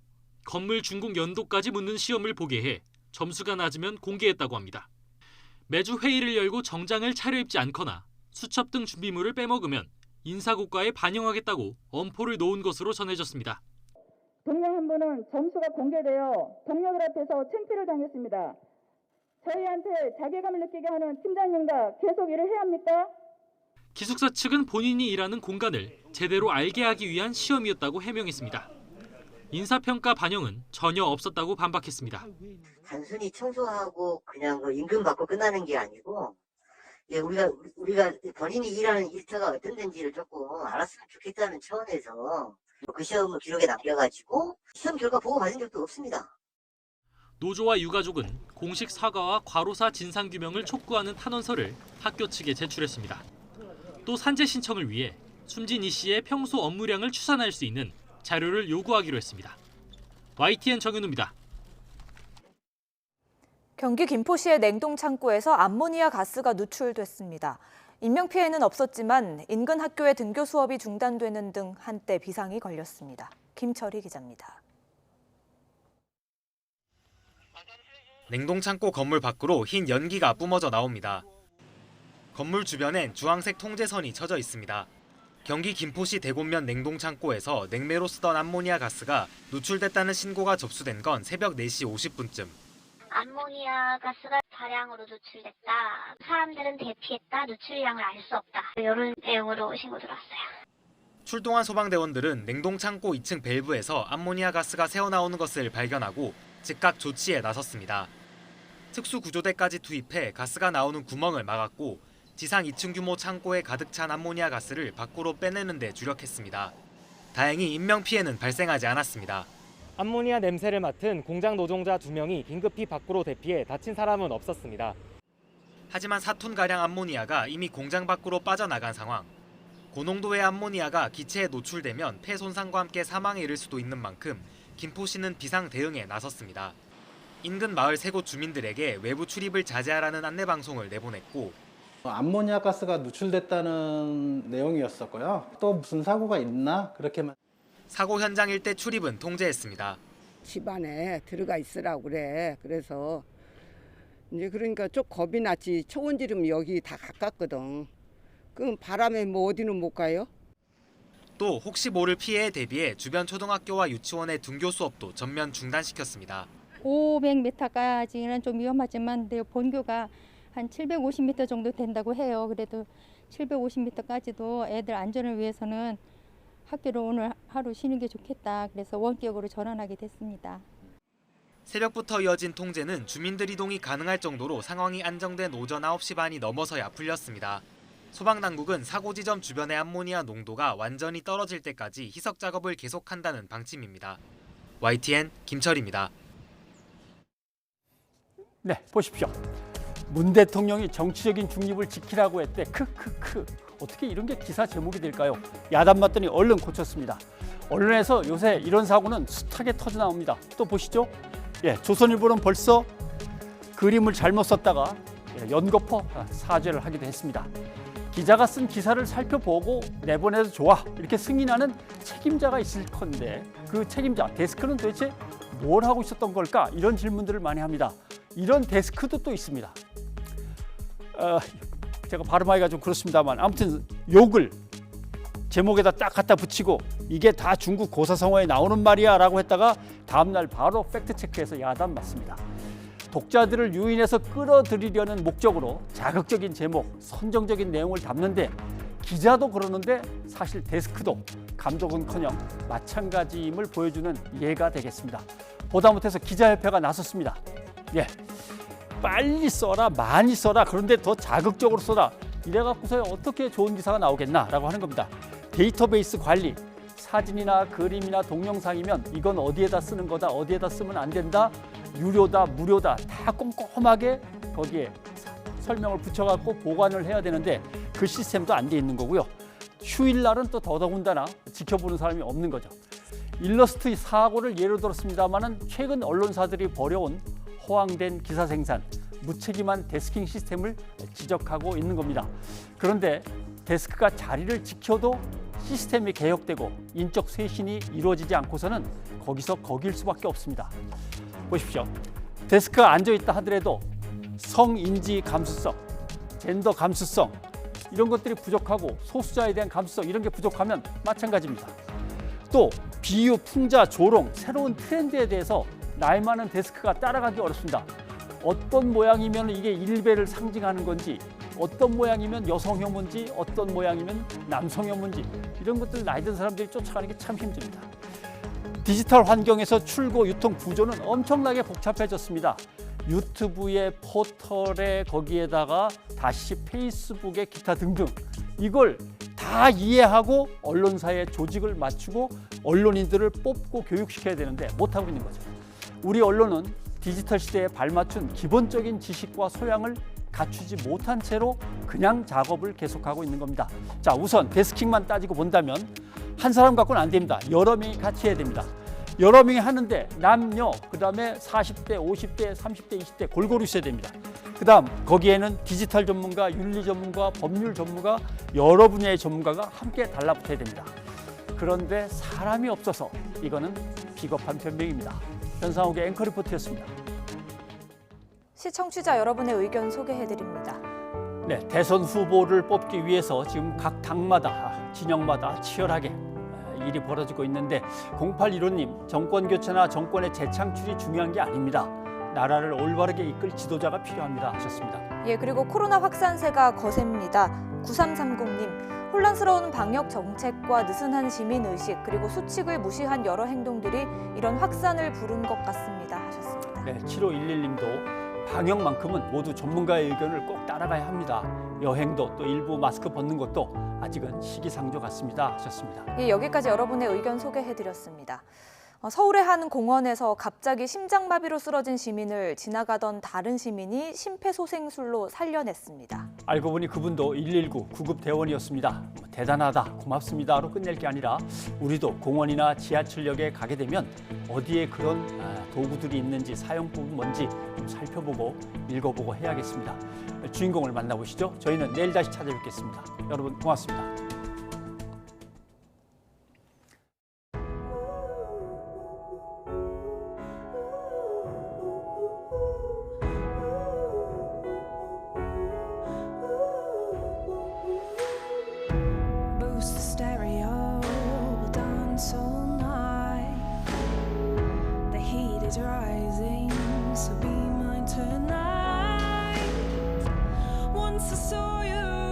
건물 준공 연도까지 묻는 시험을 보게 해 점수가 낮으면 공개했다고 합니다. 매주 회의를 열고 정장을 차려입지 않거나 수첩 등 준비물을 빼먹으면 인사고과에 반영하겠다고 엄포를 놓은 것으로 전해졌습니다. 동료 한 분은 점수가 공개되어 동료들 앞에서 창피를 당했습니다. 저희한테 자괴감을 느끼게 하는 팀장님과 계속 일을 해야 합니까? 기숙사 측은 본인이 일하는 공간을 제대로 알게 하기 위한 시험이었다고 해명했습니다. 인사평가 반영은 전혀 없었다고 반박했습니다. 단순히 청소하고 그냥 그 임금 받고 끝나는 게 아니고 우리가 본인이 일하는 일터가 어떤 데인지를 조금 알았으면 좋겠다는 차원에서 그 시험을 기록에 남겨가지고 시험 결과 보고 받은 적도 없습니다. 노조와 유가족은 공식 사과와 과로사 진상규명을 촉구하는 탄원서를 학교 측에 제출했습니다. 또 산재 신청을 위해 숨진 이 씨의 평소 업무량을 추산할 수 있는 자료를 요구하기로 했습니다. YTN 정윤우입니다. 경기 김포시의 냉동 창고에서 암모니아 가스가 누출됐습니다. 인명피해는 없었지만 인근 학교의 등교 수업이 중단되는 등 한때 비상이 걸렸습니다. 김철희 기자입니다. 냉동창고 건물 밖으로 흰 연기가 뿜어져 나옵니다. 건물 주변엔 주황색 통제선이 쳐져 있습니다. 경기 김포시 대곤면 냉동창고에서 냉매로 쓰던 암모니아 가스가 누출됐다는 신고가 접수된 건 새벽 4시 50분쯤. 암모니아 가스가 다량으로 누출됐다. 사람들은 대피했다. 누출량을 알 수 없다. 이런 내용으로 신고 들어왔어요. 출동한 소방대원들은 냉동창고 2층 밸브에서 암모니아 가스가 새어나오는 것을 발견하고 즉각 조치에 나섰습니다. 특수구조대까지 투입해 가스가 나오는 구멍을 막았고 지상 2층 규모 창고에 가득 찬 암모니아 가스를 밖으로 빼내는 데 주력했습니다. 다행히 인명피해는 발생하지 않았습니다. 암모니아 냄새를 맡은 공장 노동자 2명이 긴급히 밖으로 대피해 다친 사람은 없었습니다. 하지만 4톤가량 암모니아가 이미 공장 밖으로 빠져나간 상황. 고농도의 암모니아가 기체에 노출되면 폐 손상과 함께 사망에 이를 수도 있는 만큼 김포시는 비상 대응에 나섰습니다. 인근 마을 3곳 주민들에게 외부 출입을 자제하라는 안내방송을 내보냈고 암모니아 가스가 누출됐다는 내용이었었고요. 또 무슨 사고가 있나 그렇게만. 사고 현장 일대 출입은 통제했습니다. 집 안에 들어가 있으라고 그래. 그래서 이제 그러니까 좀 겁이 났지. 초원지름 여기 다 가깝거든. 그럼 바람에 뭐 어디는 못 가요? 또 혹시 모를 피해에 대비해 주변 초등학교와 유치원의 등교 수업도 전면 중단시켰습니다. 500m까지는 좀 위험하지만 본교가 한 750m 정도 된다고 해요. 그래도 750m까지도 애들 안전을 위해서는 학교를 오늘 하루 쉬는 게 좋겠다. 그래서 원격으로 전환하게 됐습니다. 새벽부터 이어진 통제는 주민들 이동이 가능할 정도로 상황이 안정된 오전 9시 반이 넘어서야 풀렸습니다. 소방당국은 사고 지점 주변의 암모니아 농도가 완전히 떨어질 때까지 희석 작업을 계속한다는 방침입니다. YTN 김철입니다. 네, 보십시오. 문 대통령이 정치적인 중립을 지키라고 했대. 크크크. 어떻게 이런 게 기사 제목이 될까요? 야단 맞더니 얼른 고쳤습니다. 언론에서 요새 이런 사고는 숱하게 터져 나옵니다. 또 보시죠. 예, 조선일보는 벌써 그림을 잘못 썼다가 연거푸 사죄를 하기도 했습니다. 기자가 쓴 기사를 살펴보고 내보내도 좋아 이렇게 승인하는 책임자가 있을 건데 그 책임자 데스크는 도대체 뭘 하고 있었던 걸까? 이런 질문들을 많이 합니다. 이런 데스크도 또 있습니다. 제가 발음하기가 좀 그렇습니다만 아무튼 욕을 제목에다 딱 갖다 붙이고 이게 다 중국 고사성어에 나오는 말이야 라고 했다가 다음날 바로 팩트체크해서 야단 맞습니다. 독자들을 유인해서 끌어들이려는 목적으로 자극적인 제목, 선정적인 내용을 담는데 기자도 그러는데 사실 데스크도 감독은커녕 마찬가지임을 보여주는 예가 되겠습니다. 보다 못해서 기자협회가 나섰습니다. 예, 빨리 써라, 많이 써라, 그런데 더 자극적으로 써라. 이래갖고서 어떻게 좋은 기사가 나오겠나라고 하는 겁니다. 데이터베이스 관리, 사진이나 그림이나 동영상이면 이건 어디에다 쓰는 거다, 어디에다 쓰면 안 된다, 유료다, 무료다 다 꼼꼼하게 거기에 설명을 붙여갖고 보관을 해야 되는데 그 시스템도 안 돼 있는 거고요. 휴일날은 또 더더군다나 지켜보는 사람이 없는 거죠. 일러스트 사고를 예로 들었습니다마는 최근 언론사들이 벌여온 허황된 기사 생산, 무책임한 데스킹 시스템을 지적하고 있는 겁니다. 그런데 데스크가 자리를 지켜도 시스템이 개혁되고 인적 쇄신이 이루어지지 않고서는 거기서 거길 수밖에 없습니다. 보십시오. 데스크가 앉아있다 하더라도 성인지 감수성, 젠더 감수성 이런 것들이 부족하고 소수자에 대한 감수성 이런 게 부족하면 마찬가지입니다. 또 비유, 풍자, 조롱, 새로운 트렌드에 대해서 나이 많은 데스크가 따라가기 어렵습니다. 어떤 모양이면 이게 일배를 상징하는 건지, 어떤 모양이면 여성 혐오인지, 어떤 모양이면 남성 혐오인지 이런 것들 나이 든 사람들이 쫓아가는 게 참 힘듭니다. 디지털 환경에서 출고, 유통 구조는 엄청나게 복잡해졌습니다. 유튜브의 포털에 거기에다가 다시 페이스북에 기타 등등 이걸 다 이해하고 언론사의 조직을 맞추고 언론인들을 뽑고 교육시켜야 되는데 못하고 있는 거죠. 우리 언론은 디지털 시대에 발맞춘 기본적인 지식과 소양을 갖추지 못한 채로 그냥 작업을 계속하고 있는 겁니다. 자, 우선 데스킹만 따지고 본다면 한 사람 갖고는 안 됩니다. 여러 명이 같이 해야 됩니다. 여러 명이 하는데 남녀, 그다음에 40대, 50대, 30대, 20대 골고루 있어야 됩니다. 그다음 거기에는 디지털 전문가, 윤리 전문가, 법률 전문가, 여러 분야의 전문가가 함께 달라붙어야 됩니다. 그런데 사람이 없어서 이거는 비겁한 변명입니다. 변상욱의 앵커 리포트였습니다. 시청취자 여러분의 의견 소개해드립니다. 네, 대선 후보를 뽑기 위해서 지금 각 당마다, 진영마다 치열하게 일이 벌어지고 있는데 0815님, 정권 교체나 정권의 재창출이 중요한 게 아닙니다. 나라를 올바르게 이끌 지도자가 필요합니다 하셨습니다. 예, 그리고 코로나 확산세가 거셉니다. 9330님, 혼란스러운 방역 정책과 느슨한 시민의식 그리고 수칙을 무시한 여러 행동들이 이런 확산을 부른 것 같습니다 하셨습니다. 네, 7511님도 방역만큼은 모두 전문가의 의견을 꼭 따라가야 합니다. 여행도 또 일부 마스크 벗는 것도 아직은 시기상조 같습니다 하셨습니다. 예, 여기까지 여러분의 의견 소개해드렸습니다. 서울의 한 공원에서 갑자기 심장마비로 쓰러진 시민을 지나가던 다른 시민이 심폐소생술로 살려냈습니다. 알고 보니 그분도 119 구급 대원이었습니다. 대단하다, 고맙습니다로 끝낼 게 아니라 우리도 공원이나 지하철역에 가게 되면 어디에 그런 도구들이 있는지, 사용법은 뭔지 좀 살펴보고 읽어보고 해야겠습니다. 주인공을 만나보시죠. 저희는 내일 다시 찾아뵙겠습니다. 여러분 고맙습니다. Boost the stereo, we'll dance all night. The heat is rising, so be mine tonight. Once I saw you